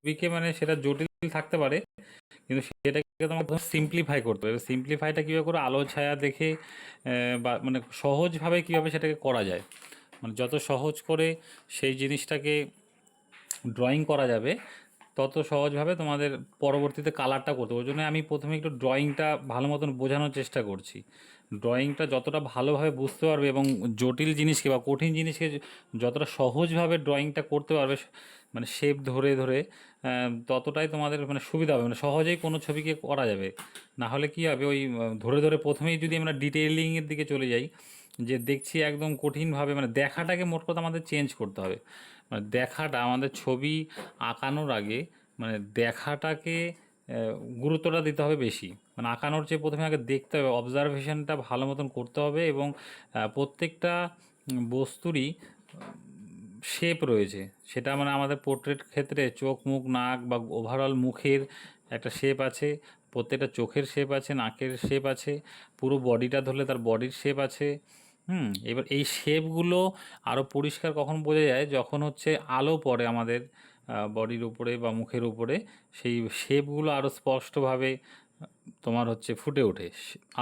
ছবিকে মানে সেটা জটিল থাকতে পারে, কিন্তু সেটাকে তোমাকে সিম্পলিফাই করতে হবে। সিম্পলিফাইটা কীভাবে করে, আলো ছায়া দেখে বা মানে সহজভাবে কীভাবে সেটাকে করা যায়, মানে যত সহজ করে সেই জিনিসটাকে ড্রয়িং করা যাবে তত সহজভাবে তোমাদের পরবর্তীতে কালারটা করতে। ওই জন্য আমি প্রথমে একটু ড্রয়িংটা ভালো মতন বোঝানোর চেষ্টা করছি। ড্রয়িংটা যতটা ভালোভাবে বুঝতে পারবে এবং জটিল জিনিসকে বা কঠিন জিনিসকে যতটা সহজভাবে ড্রয়িংটা করতে পারবে, মানে শেপ ধরে ধরে, ততটাই তোমাদের মানে সুবিধা হবে, মানে সহজেই কোনো ছবিকে করা যাবে। না হলে কী হবে, ওই ধরে ধরে প্রথমেই যদি আমরা ডিটেইলিংয়ের দিকে চলে যাই, যে দেখছি একদম কঠিনভাবে, মানে দেখাটাকে মোট কথা আমাদের চেঞ্জ করতে হবে। মানে দেখাটা আমাদের ছবি আঁকানোর আগে মানে দেখাটাকে গুরুত্বটা দিতে হবে বেশি। মানে আঁকানোর চেয়ে প্রথমে আগে দেখতে হবে, অবজারভেশনটা ভালো মতন করতে হবে। এবং প্রত্যেকটা বস্তুরই শেপ রয়েছে, সেটা মানে আমাদের পোর্ট্রেট ক্ষেত্রে চোখ মুখ নাক বা ওভারঅল মুখের একটা শেপ আছে, প্রত্যেকটা চোখের শেপ আছে, নাকের শেপ আছে, পুরো বডিটা ধরলে তার বডির শেপ আছে। এবার এই শেপগুলো আরও পরিষ্কার কখন বোঝা যায়, যখন হচ্ছে আলো পড়ে আমাদের বডির উপরে বা মুখের উপরে, সেই শেপগুলো আরও স্পষ্টভাবে তোমার হচ্ছে ফুটে ওঠে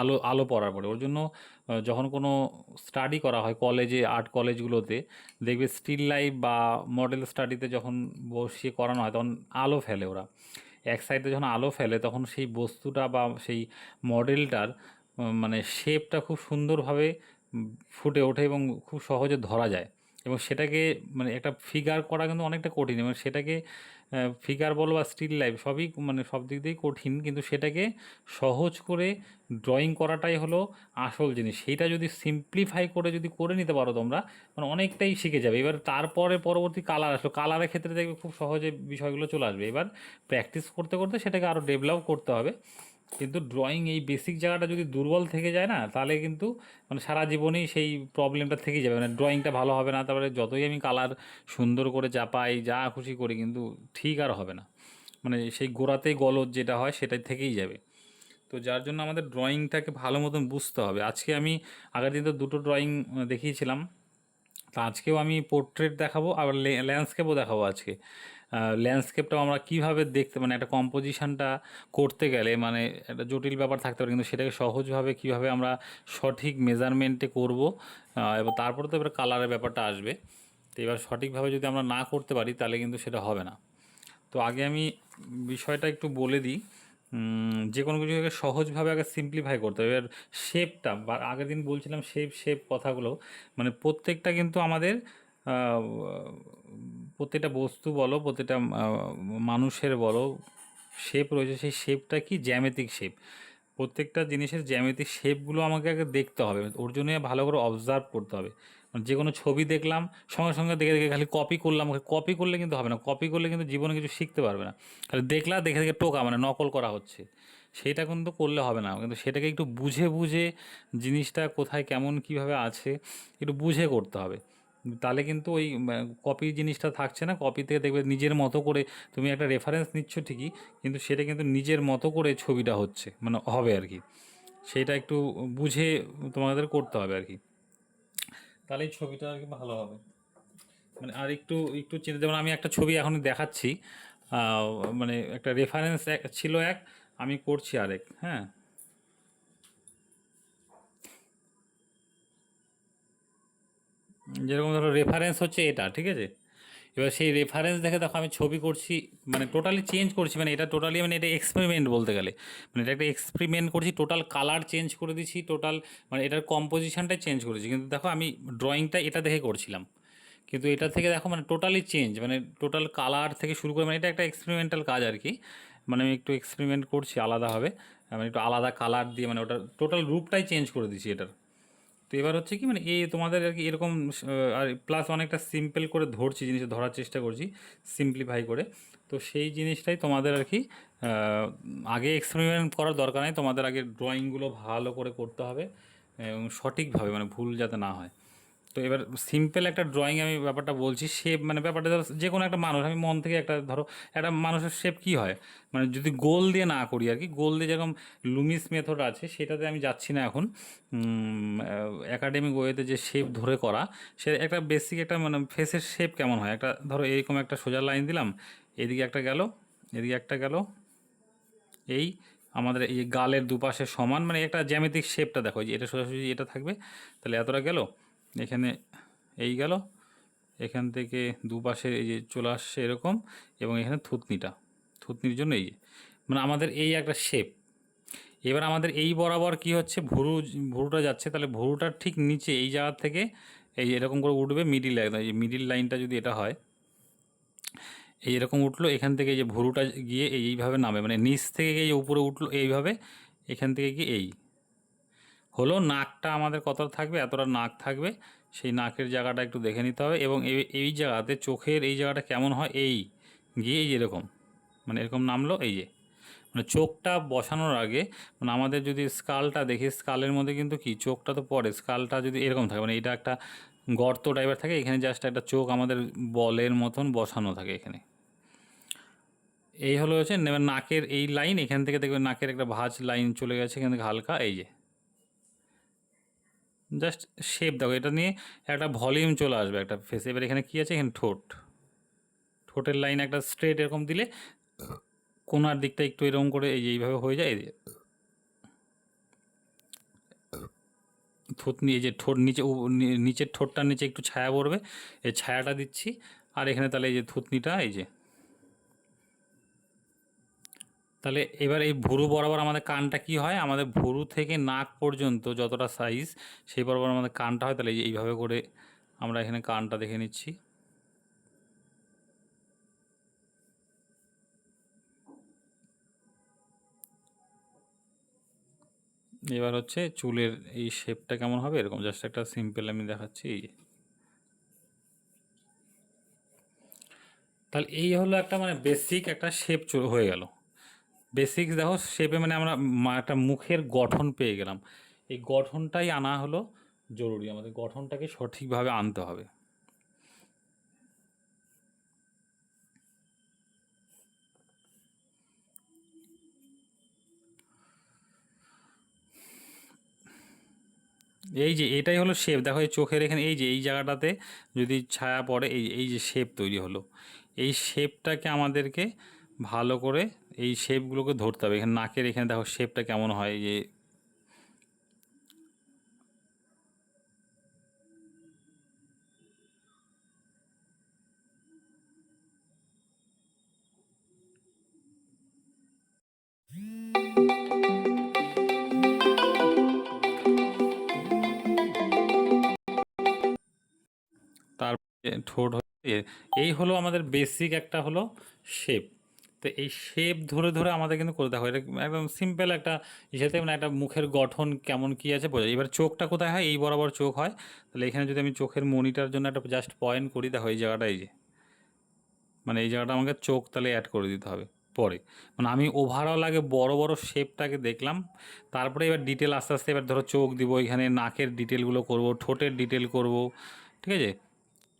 আলো আলো পড়ার পরে। ওর জন্য যখন কোনো স্টাডি করা হয় কলেজে, আর্ট কলেজগুলোতে দেখবে স্টিল লাইফ বা মডেল স্টাডিতে যখন বসিয়ে করানো হয় তখন আলো ফেলে ওরা। এক সাইডে যখন আলো ফেলে তখন সেই বস্তুটা বা সেই মডেলটার মানে শেপটা খুব সুন্দরভাবে ফুটে ওঠে এবং খুব সহজে ধরা যায়। এবং সেটাকে মানে একটা ফিগার করা কিন্তু অনেকটা কঠিন, এবং সেটাকে ফিগার বলো বা স্টিল লাইফ সবই মানে সব দিক দিয়েই কঠিন, কিন্তু সেটাকে সহজ করে ড্রয়িং করাটাই হলো আসল জিনিস। সেইটা যদি সিম্পলিফাই করে যদি করে নিতে পারো তোমরা, মানে অনেকটাই শিখে যাবে। এবার তারপরে পরবর্তী কালার আসলো, কালারের ক্ষেত্রে দেখবে খুব সহজে বিষয়গুলো চলে আসবে। এবার প্র্যাকটিস করতে করতে সেটাকে আরও ডেভেলপ করতে হবে। কিন্তু ড্রয়িং এই বেসিক জায়গাটা যদি দুর্বল থেকে যায় না, তাহলে কিন্তু মানে সারা জীবনেই সেই প্রবলেমটা থেকেই যাবে, মানে ড্রয়িংটা ভালো হবে না। তারপরে যতই আমি কালার সুন্দর করে চাপাই, যা খুশি করি, কিন্তু ঠিক আর হবে না, মানে সেই গোড়াতেই গলদ যেটা হয় সেটাই থেকেই যাবে। তো যার জন্য আমাদের ড্রয়িংটাকে ভালো মতন বুঝতে হবে। আজকে আমি আগের দিন তো দুটো ড্রয়িং দেখিয়েছিলাম, তো আজকেও আমি পোর্ট্রেট দেখাবো, আবার ল্যান্ডস্কেপও দেখাবো আজকে। ল্যান্ডস্কেপটাও আমরা কীভাবে দেখতে, মানে একটা কম্পোজিশনটা করতে গেলে মানে একটা জটিল ব্যাপার থাকতে পারে, কিন্তু সেটাকে সহজভাবে কীভাবে আমরা সঠিক মেজারমেন্টে করব। এবং তারপরে তো এবার কালারের ব্যাপারটা আসবে। তো এবার সঠিকভাবে যদি আমরা না করতে পারি তাহলে কিন্তু সেটা হবে না। তো আগে আমি বিষয়টা একটু বলে দিই। যে কোনো কিছুকে সহজভাবে আগে সিম্পলিফাই করতে হবে। এবার শেপটা বা আগের দিন বলছিলাম শেপ শেপ কথাগুলো, মানে প্রত্যেকটা কিন্তু আমাদের আহ, প্রত্যেকটা বস্তু বলো, প্রত্যেকটা মানুষের বলো, শেপ রয়েছে। সেই শেপটা কি জ্যামিতিক শেপ, প্রত্যেকটা জিনিসের জ্যামিতিক শেপগুলো আমাকে আগে দেখতে হবে। ওর জন্য ভালো করে অবজার্ভ করতে হবে। মানে যে কোনো ছবি দেখলাম, সঙ্গে সঙ্গে দেখে দেখে খালি কপি করলাম, কপি করলে কিন্তু হবে না। কপি করলে কিন্তু জীবনে কিছু শিখতে পারবে না। খালি দেখলা দেখে দেখে টোকা, মানে নকল করা হচ্ছে, সেইটা কিন্তু করলে হবে না। কিন্তু সেটাকে একটু বুঝে বুঝে জিনিসটা কোথায় কেমন কীভাবে আছে একটু বুঝে করতে হবে। তাহলে কিন্তু ওই কপি জিনিসটা থাকছে না। কপি থেকে দেখবে নিজের মতো করে তুমি একটা রেফারেন্স নিচ্ছ ঠিকই, কিন্তু সেটা কিন্তু নিজের মতো করে ছবিটা হচ্ছে, মানে হবে আর কি। সেইটা একটু বুঝে তোমাদের করতে হবে আর কি, তাহলেই ছবিটা আর কি ভালো হবে। মানে আর একটু একটু চিন্তা, যেমন আমি একটা ছবি এখন দেখাচ্ছি, আহ, মানে একটা রেফারেন্স ছিল এক, আমি করছি আরেক। হ্যাঁ, যেরকম ধরো রেফারেন্স হচ্ছে এটা, ঠিক আছে। এবার সেই রেফারেন্স দেখে দেখো আমি ছবি করছি, মানে টোটালি চেঞ্জ করছি, মানে এটা টোটালি মানে এটা এক্সপেরিমেন্ট বলতে গেলে। মানে এটা একটা এক্সপেরিমেন্ট করছি, টোটাল কালার চেঞ্জ করে দিচ্ছি, টোটাল মানে এটার কম্পোজিশনটাই চেঞ্জ করেছি। কিন্তু দেখো আমি ড্রয়িংটা এটা দেখে করছিলাম, কিন্তু এটা থেকে দেখো মানে টোটালি চেঞ্জ, মানে টোটাল কালার থেকে শুরু করে, মানে এটা একটা এক্সপেরিমেন্টাল কাজ আর কি। মানে আমি একটু এক্সপেরিমেন্ট করছি আলাদাভাবে, মানে একটু আলাদা কালার দিয়ে, মানে ওটা টোটাল রূপটাই চেঞ্জ করে দিচ্ছি এটার। তো এবার হচ্ছে কি, মানে এই তোমাদের আর কি এরকম আর প্লাস অনেকটা সিম্পল করে ধরছি, জিনিসটা ধরার চেষ্টা করছি সিম্পলিফাই করে। তো সেই জিনিসটাই তোমাদের আর কি আগে এক্সপেরিমেন্ট করার দরকার নেই, তোমাদের আগে ড্রয়িংগুলো ভালো করে করতে হবে এবং সঠিকভাবে, মানে ভুল যাতে না হয়। তো এবার সিম্পল একটা ড্রয়িং আমি ব্যাপারটা বলছি। শেপ মানে ব্যাপারটা ধরো যে কোনো একটা মানুষ, আমি মন থেকে একটা ধরো একটা মানুষের শেপ কী হয়, মানে যদি গোল দিয়ে না করি আর কি, গোল দিয়ে যেরকম লুমিস মেথড আছে সেটাতে আমি যাচ্ছি না এখন। একাডেমিক ওয়েতে যে শেপ ধরে করা, সে একটা বেসিক একটা মানে ফেসের শেপ কেমন হয়, একটা ধরো এরকম একটা সোজা লাইন দিলাম, এদিকে একটা গেল, এদিকে একটা গেল, এই আমাদের এই গালের দুপাশে সমান, মানে একটা জ্যামিতিক শেপটা দেখো, যে এটা সোজাসুজি এটা থাকবে, তাহলে এতটা গেল, এখানে এই গেল, এখান থেকে দুপাশে এই যে চলে আসছে এরকম, এবং এখানে থুতনির জন্য এই যে, মানে আমাদের এই একটা শেপ। এবার আমাদের এই বরাবর কি হচ্ছে, ভুরুটা যাচ্ছে, তাহলে ভুরুটার ঠিক নিচে এই জায়গা থেকে এই এরকম করে উঠবে মিডিল লাইন, এই মিডিল লাইনটা যদি এটা হয়, এই এরকম উঠলো, এখান থেকে এই যে ভুরুটা গিয়ে এইভাবে নামে, মানে নিচ থেকে এই উপরে উঠলো এইভাবে, এখান থেকে গিয়ে এই হলো। নাকটা আমাদের কতটা থাকবে, এতটা নাক থাকবে, সেই নাকের জায়গাটা একটু দেখে নিতে হবে। এবং এই জায়গাতে চোখের এই জায়গাটা কেমন হয়, এই গিয়ে এই এরকম, মানে এরকম নামলো, এই যে মানে চোখটা বসানোর আগে, মানে আমাদের যদি স্কালটা দেখি, স্কালের মধ্যে কিন্তু কি চোখটা তো পড়ে, স্কালটা যদি এরকম থাকে, মানে এটা একটা গর্ত টাইপের থাকে, এখানে জাস্ট একটা চোখ আমাদের বলের মতন বসানো থাকে এখানে। এই হলো হচ্ছে এবার নাকের এই লাইন, এখান থেকে দেখবেন নাকের একটা ভাঁজ লাইন চলে গেছে এখান থেকে হালকা, এই যে জাস্ট শেপ দেখো, এটা নিয়ে একটা ভলিউম চলে আসবে একটা ফেস। এবার এখানে কী আছে, এখানে ঠোঁটের লাইন একটা স্ট্রেট এরকম দিলে কোনার দিকটা একটু এরকম করে এই যে এইভাবে হয়ে যায়, এই যে থুতনি, এই যে ঠোঁট নিচে নিচের ঠোঁটটার নিচে একটু ছায়া পড়বে, এই ছায়াটা দিচ্ছি। আর এখানে তাহলে এই যে থুতনিটা, এই যে তাহলে এবার এই ভুরু বরাবর আমাদের কানটা কি হয়, আমাদের ভুরু থেকে নাক পর্যন্ত যতটা সাইজ সেই বরাবর আমাদের কানটা হয়। তাহলে এইভাবে করে আমরা এখানে কানটা দেখে নিচ্ছি। এবার হচ্ছে চুলের এই শেপটা কেমন হবে, এরকম জাস্ট একটা সিম্পল আমি দেখাচ্ছি, এই যে তাহলে এই হলো একটা মানে বেসিক একটা শেপ হয়ে গেল। বেসিক দেখো শেপে মানে আমরা একটা মুখের গঠন পেয়ে গেলাম। এই গঠনটাই আনা হলো জরুরি, আমাদের গঠনটাকে সঠিকভাবে আনতে হবে। এই যে এটাই হলো শেপ, দেখো এই চোখের এখানে এই যে এই জায়গাটাতে যদি ছায়া পড়ে, এই যে শেপ তৈরি হলো, এই শেপটাকে আমাদেরকে ভালো করে এই শেপগুলোকে ধরতে হবে। এখানে নাকের এখানে দেখো শেপটা কেমন হয়, এই যে তারপরে ঠোঁট হচ্ছে, এই হলো আমাদের বেসিক একটা হলো শেপ। তো এই শেপ ধরে ধরে আমাদের কিন্তু করে দেখো, এটা একদম সিম্পল একটা ইসেতে মানে একটা মুখের গঠন কেমন কী আছে বোঝা যায়। এবার চোখটা কোথায় হয়, এই বরাবর চোখ হয়, তাহলে এখানে যদি আমি চোখের মনিটার জন্য একটা জাস্ট পয়েন্ট করি, দেখো এই জায়গাটা, এই যে মানে এই জায়গাটা আমাকে চোখ তাহলে অ্যাড করে দিতে হবে পরে। মানে আমি ওভারঅল আগে বড় বড় শেপটাকে দেখলাম, তারপরে এবার ডিটেল আস্তে আস্তে এবার ধরো চোখ দিব, এখানে নাকের ডিটেলগুলো করব, ঠোঁটের ডিটেল করব, ঠিক আছে,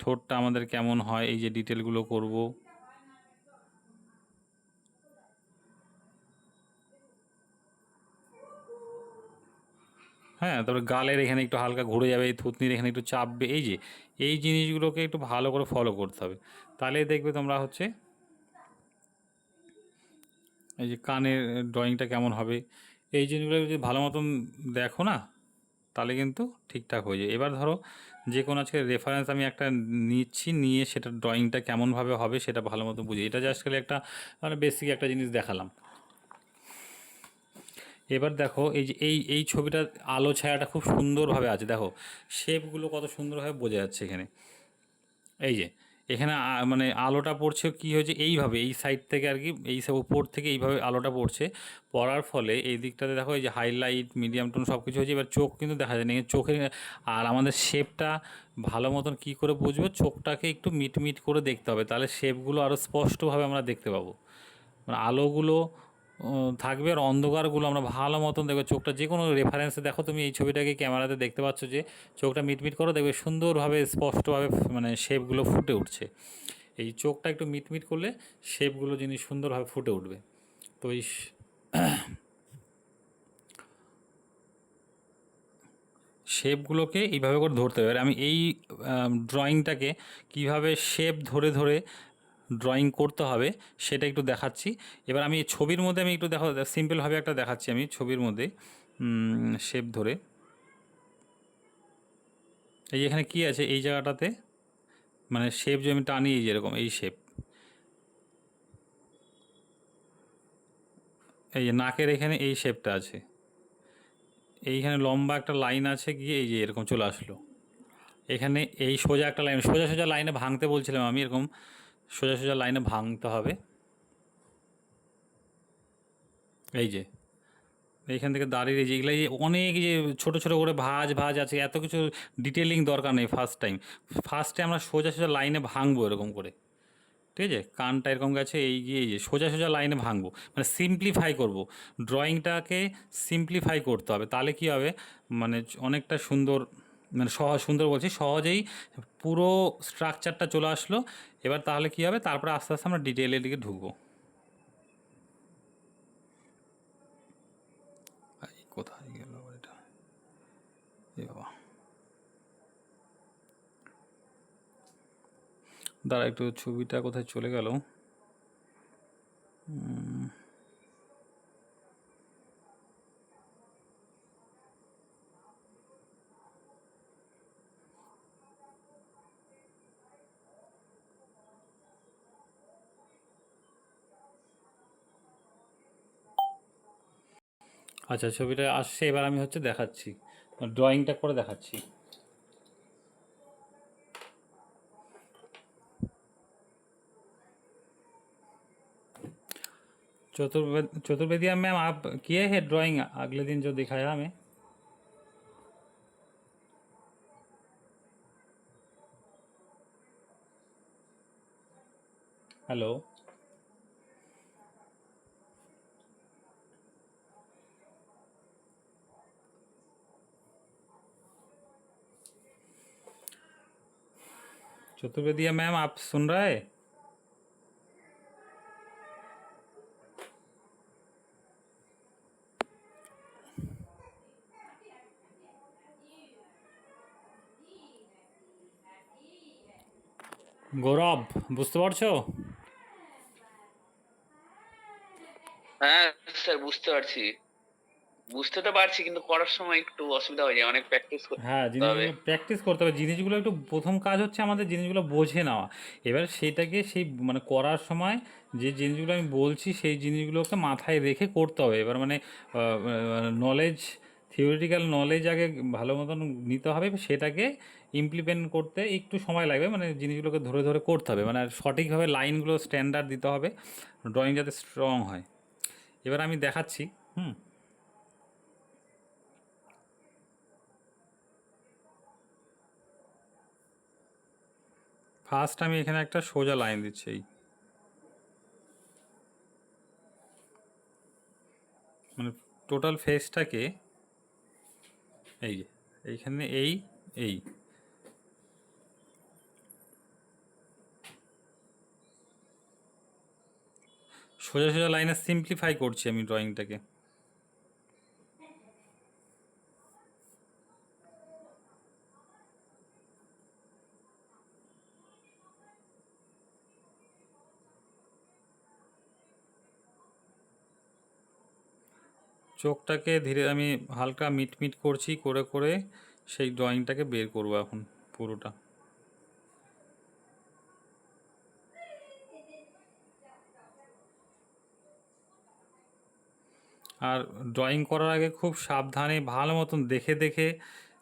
ঠোঁটটা আমাদের কেমন হয় এই যে ডিটেলগুলো করব। হ্যাঁ, তারপরে গালের এখানে একটু হালকা ঘুরে যাবে, এই থুতনির এখানে একটু চাপবে, এই যে এই জিনিসগুলোকে একটু ভালো করে ফলো করতে হবে। তাহলে দেখবে তোমরা হচ্ছে এই যে কানের ড্রয়িংটা কেমন হবে, এই জিনিসগুলো যদি ভালো মতন দেখো না, তাহলে কিন্তু ঠিকঠাক হয়ে যায়। এবার ধরো যে কোনো আজকে রেফারেন্স আমি একটা নিচ্ছি, নিয়ে সেটা ড্রয়িংটা কেমনভাবে হবে সেটা ভালো মতো বুঝি, এটা জাস্ট খালি একটা মানে বেসিক একটা জিনিস দেখালাম। এবার দেখো এই যে এই ছবিটা আলো ছায়াটা খুব সুন্দরভাবে আছে, দেখো শেপগুলো কত সুন্দরভাবে বোঝা যাচ্ছে এখানে। এই যে এখানে মানে আলোটা পড়ছে কি হয়েছে, এইভাবে এই সাইড থেকে আর কি, এই সব উপর থেকে এইভাবে আলোটা পড়ছে, পড়ার ফলে এই দিকটাতে দেখো এই যে হাইলাইট মিডিয়াম টোন সব কিছু হয়েছে। এবার চোখ কিন্তু দেখা যায় না চোখের, আর আমাদের শেপটা ভালো মতন কী করে বুঝবো, চোখটাকে একটু মিটমিট করে দেখতে হবে, তাহলে শেপগুলো আরও স্পষ্টভাবে আমরা দেখতে পাবো। মানে আলোগুলো থাকবে আর অন্ধকারগুলো আমরা ভালো মতন দেখবে। চোখটা যে কোনো রেফারেন্সে দেখো, তুমি এই ছবিটাকে ক্যামেরাতে দেখতে পাচ্ছ যে চোখটা মিটমিট করো, দেখবে সুন্দরভাবে স্পষ্টভাবে মানে শেপগুলো ফুটে উঠছে। এই চোখটা একটু মিটমিট করলে শেপগুলো জিনিস সুন্দরভাবে ফুটে উঠবে। তো এই শেপগুলোকে এইভাবে করে ধরতে হবে। এবার আমি এই ড্রয়িংটাকে কিভাবে শেপ ধরে ধরে ড্রয়িং করতে হবে সেটা একটু দেখাচ্ছি। এবার আমি ছবির মধ্যে আমি একটু সিম্পলভাবে একটা দেখাচ্ছি আমি ছবির মধ্যে শেপ ধরে। এই এখানে কি আছে এই জায়গাটাতে, মানে শেপ যে আমি টানি এই যেরকম এই শেপ, এই যে নাকের এখানে এই শেপটা আছে, এইখানে লম্বা একটা লাইন আছে গিয়ে এই যে এরকম চলে আসলো। এখানে এই সোজা একটা লাইন, সোজা সোজা লাইনে ভাঙতে বলছিলাম আমি, এরকম সোজা সোজা লাইনে ভাঙতে হবে। এই যে এইখান থেকে দাঁড়িয়ে যে এগুলো, যে অনেক যে ছোট ছোট করে ভাঁজ ভাঁজ আছে, এত কিছু ডিটেলিং দরকার নেই। ফার্স্টে আমরা সোজা সোজা লাইনে ভাঙবো এরকম করে, ঠিক আছে? কানটা এরকম গেছে, এই গিয়ে এই যে সোজা সোজা লাইনে ভাঙবো, মানে সিম্পলিফাই করব। ড্রয়িংটাকে সিম্পলিফাই করতে হবে, তাহলে কি হবে, মানে অনেকটা সুন্দর, মানে সুন্দর বলছি, সহজেই পুরো স্ট্রাকচারটা চলে আসলো। এবার তাহলে কি হবে, তারপরে আস্তে আস্তে আমরা ডিটেলের দিকে ঢুকবো। কোথায় গেল এটা, এ বাবা, দাঁড়া একটু, ছবিটা কোথায় চলে গেল। আচ্ছা ছবিটা আসছে, এবার আমি হচ্ছে দেখাচ্ছি, ড্রয়িংটা করে দেখাচ্ছি। चतुर्वेदिया मैम आप किए हैं ड्राइंग, अगले दिन जो दिखाया हमें? हेलो, चतुर्वेदिया मैम आप सुन रहे हैं? গৌরব, বুঝতে পারছো? হ্যাঁ স্যার, বুঝতে পারছি। বুঝতে তো পারছি, কিন্তু করার সময় একটু অসুবিধা হয়ে যায়, অনেক প্র্যাকটিস হ্যাঁ, করতে হবে। জিনিসগুলো প্র্যাকটিস করতে হবে, জিনিসগুলো একটু প্রথম কাজ হচ্ছে আমাদের জিনিসগুলো বোঝে নেওয়া। এবার সেটাকে সেই মানে করার সময় যে জিনিসগুলো আমি বলছি সেই জিনিসগুলোকে মাথায় রেখে করতে হবে। এবার মানে নলেজ, থিওরিটিক্যাল নলেজ আগে ভালো মতন নিতে হবে, সেটাকে ইমপ্লিমেন্ট করতে একটু সময় লাগবে, মানে জিনিসগুলোকে ধরে ধরে করতে হবে, মানে সঠিকভাবে লাইনগুলো স্ট্যান্ডার্ড দিতে হবে, ড্রয়িং যাতে স্ট্রং হয়। এবার আমি দেখাচ্ছি। হুম, ফার্স্ট আমি এখানে একটা সোজা লাইন দিচ্ছি, এই মানে টোটাল ফেসটাকে, এই যে এইখানে এই এই সোজা সোজা লাইনে সিম্পলিফাই করছি আমি ড্রয়িংটাকে। চোখটাকে ধীরে আমি হালকা মিটমিট করছি, করে করে সেই ড্রয়িংটাকে বের করবো এখন পুরোটা। আর ড্রয়িং করার আগে খুব সাবধানে ভালো মতন দেখে দেখে,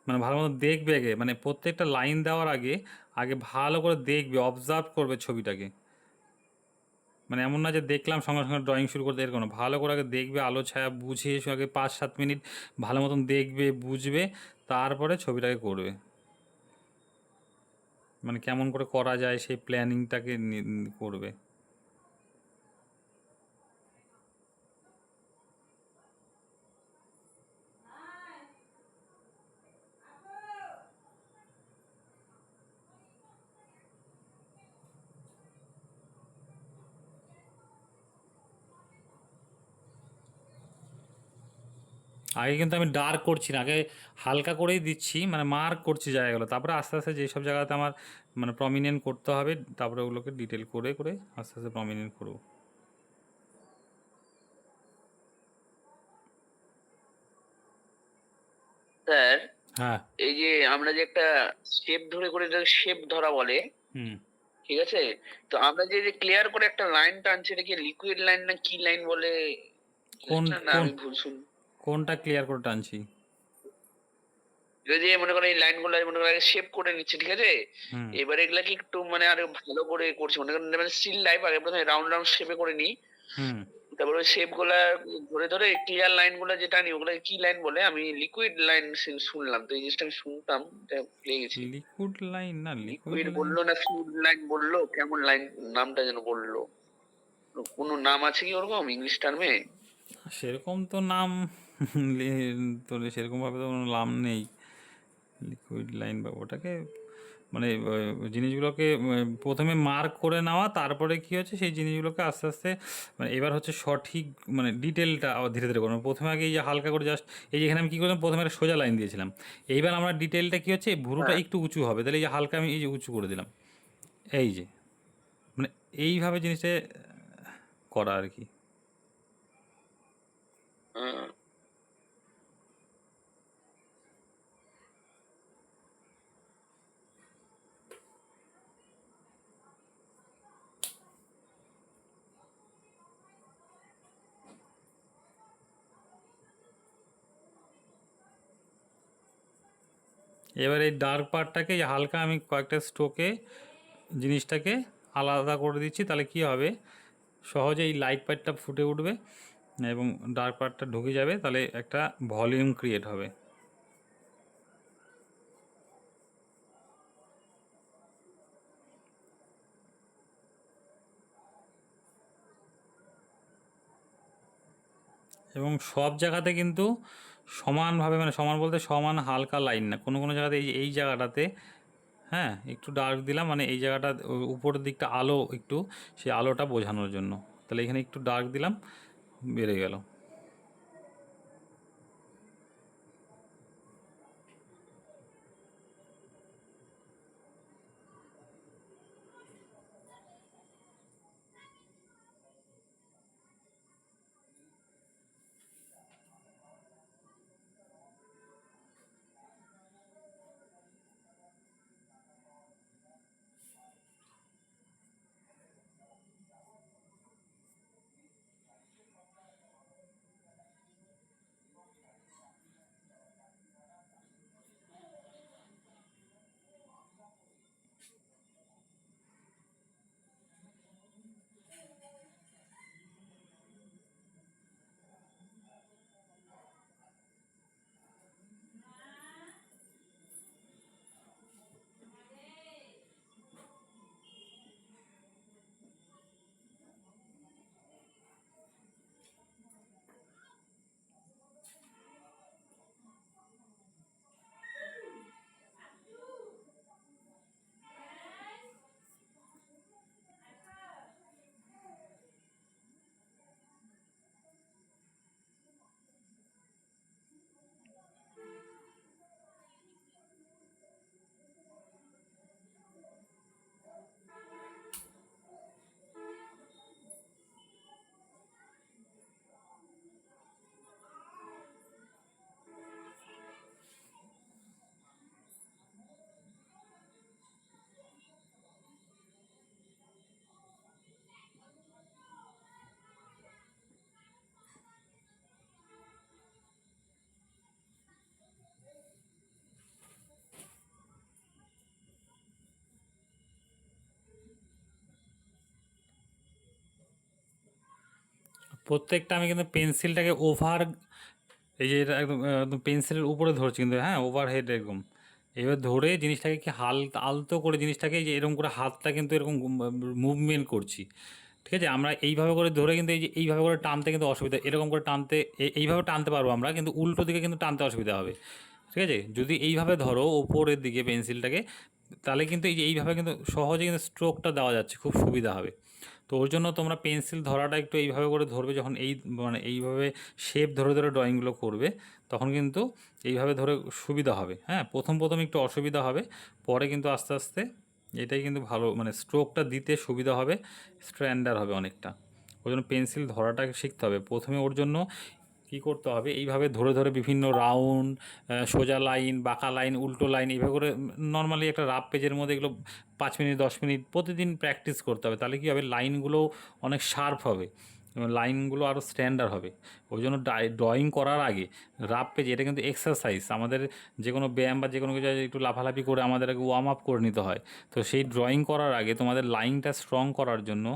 মানে ভালো মতন দেখবে আগে, মানে প্রত্যেকটা লাইন দেওয়ার আগে আগে ভালো করে দেখবে, অবজার্ভ করবে ছবিটাকে। মানে এমন না যে দেখলাম সঙ্গে সঙ্গে ড্রয়িং শুরু করতে, এরকম না, ভালো করে আগে দেখবে, আলো ছায়া বুঝে এসে আগে 5-7 মিনিট ভালো মতন দেখবে, বুঝবে, তারপরে ছবিটাকে করবে। মানে কেমন করে করা যায় সেই প্ল্যানিংটাকে করবে। আগে কিন্তু আমি ডার্ক করছি না, আগে হালকা করেই দিচ্ছি, মানে মার্ক করছি জায়গাগুলো, তারপরে আস্তে আস্তে যেসব জায়গাতে আমার মানে প্রমিনেন্ট করতে হবে তারপরে ওগুলোকে ডিটেল করে করে আস্তে আস্তে প্রমিনেন্ট করবো। স্যার, হ্যাঁ। এই যে আমরা যে একটা শেপ ধরে করে শেপ ধরা বলে, হুম। ঠিক আছে? তো আমরা যে ক্লিয়ার করে একটা লাইন টানছি, এটা কি লিকুইড লাইন না কি লাইন বলে কোন জিনিসটা? না কোন আমি ভুল শুন কোনটা ক্লিয়ার করে টানছি? এটা যে মনে করেন এই লাইনগুলো মনে করেন শেপ করে নিচ্ছে, ঠিক আছে? হুম। এবারে এগুলাকে একটু মানে আরো ভালো করে করছি। মনে করেন মানে স্টিল লাইফ আগে প্রথমে রাউন্ড রাউন্ড শেপে করে নিই। হুম। তারপরে ওই শেপ গুলা ধরে ধরে ক্লিয়ার লাইন গুলা যেটা আনি ওগুলা কি লাইন বলে? আমি লিকুইড লাইন শুনলাম। তো এই জিনিসটা আমি শুনতাম, এটা ভুলে গেছি। লিকুইড লাইন না, লিকুইড লিকুইড লাইন বললো না ফ্লুইড লাইন বললো? কেমন লাইন নামটা যেন বললো। কোনো নাম আছে কি ওরকম ইংলিশ টার্মে? সেরকম তো নাম তো সেরকমভাবে তো কোনো নাম নেই লিকুইড লাইন, বা ওটাকে মানে জিনিসগুলোকে প্রথমে মার্ক করে নেওয়া, তারপরে কি হচ্ছে সেই জিনিসগুলোকে আস্তে আস্তে মানে এবার হচ্ছে সঠিক মানে ডিটেলটা আবার ধীরে ধীরে করবো। প্রথমে আগে এই যে হালকা করে জাস্ট এই যে এখানে আমি কী করলাম, প্রথমে একটা সোজা লাইন দিয়েছিলাম, এইবার আমরা ডিটেলটা কী হচ্ছে ভুরুটা হ্যাঁ। একটু উঁচু হবে, তাহলে এই যে হালকা আমি এই যে উঁচু করে দিলাম, এই যে মানে এইভাবে জিনিসটা করা আর কি। হ্যাঁ। এবার এই ডার্ক পার্টটাকে এই হালকা আমি কয়েকটা স্ট্রোকে জিনিসটাকে আলাদা করে দিচ্ছি, তাহলে কি হবে সহজে এই লাইট পার্টটা ফুটে উঠবে এবং ডার্ক পার্টটা ঢুকে যাবে, তাহলে একটা ভলিউম ক্রিয়েট হবে। এবং সব জায়গাতে কিন্তু সমানভাবে, মানে সমান বলতে সমান হালকা লাইন না, কোনো কোনো জায়গাতে এই জায়গাটাতে হ্যাঁ একটু ডার্ক দিলাম, মানে এই জায়গাটা উপরের দিকটা আলো একটু, সেই আলোটা বোঝানোর জন্য, তাহলে এখানে একটু ডার্ক দিলাম, বেড়ে গেল। প্রত্যেকটা আমি কিন্তু পেন্সিলটাকে ওভার, এই যে এটা একদম একদম পেন্সিলের উপরে ধরছি কিন্তু, হ্যাঁ ওভার হেড এরকম, এবার ধরে জিনিসটাকে কি আলতো করে জিনিসটাকে যে এরকম করে হাতটা কিন্তু এরকম মুভমেন্ট করছি, ঠিক আছে? আমরা এইভাবে করে ধরে কিন্তু এই যে এইভাবে করে টানতে কিন্তু অসুবিধা, এরকম করে টানতে এইভাবে টানতে পারবো আমরা, কিন্তু উল্টো দিকে কিন্তু টানতে অসুবিধা হবে, ঠিক আছে? যদি এইভাবে ধরো ওপরের দিকে পেন্সিলটাকে, তাহলে কিন্তু এই যে এইভাবে কিন্তু সহজে কিন্তু স্ট্রোকটা দেওয়া যাচ্ছে, খুব সুবিধা হবে। তো ওর জন্য তোমরা পেন্সিল ধরাটা একটু এইভাবে করে ধরবে, যখন এই মানে এইভাবে শেপ ধরে ধরে ড্রয়িংগুলো করবে তখন কিন্তু এইভাবে ধরে সুবিধা হবে। হ্যাঁ, প্রথম প্রথম একটু অসুবিধা হবে, পরে কিন্তু আস্তে আস্তে এটাই কিন্তু ভালো, মানে স্ট্রোকটা দিতে সুবিধা হবে, স্ট্যান্ডার্ড হবে অনেকটা। ওই জন্য পেন্সিল ধরাটাকে শিখতে হবে প্রথমে। ওর জন্য কী করতে হবে, এইভাবে ধরে ধরে বিভিন্ন রাউন্ড, সোজা লাইন, বাঁকা লাইন, উল্টো লাইন, এইভাবে করে নর্মালি একটা রাফ পেজের মধ্যে এগুলো 5 মিনিট 10 মিনিট প্রতিদিন প্র্যাকটিস করতে হবে। তাহলে কী হবে, লাইনগুলো অনেক শার্প হবে এবং লাইনগুলো আরও স্ট্যান্ডার্ড হবে। ওই জন্য ড্রয়িং করার আগে রাফ পেজ, এটা কিন্তু এক্সারসাইজ, আমাদের যে কোনো ব্যায়াম বা যে কোনো কিছু একটু লাফালাফি করে আমাদের আগে ওয়ার্ম আপ করে নিতে হয়। তো সেই ড্রয়িং করার আগে তোমাদের লাইনটা স্ট্রং করার জন্য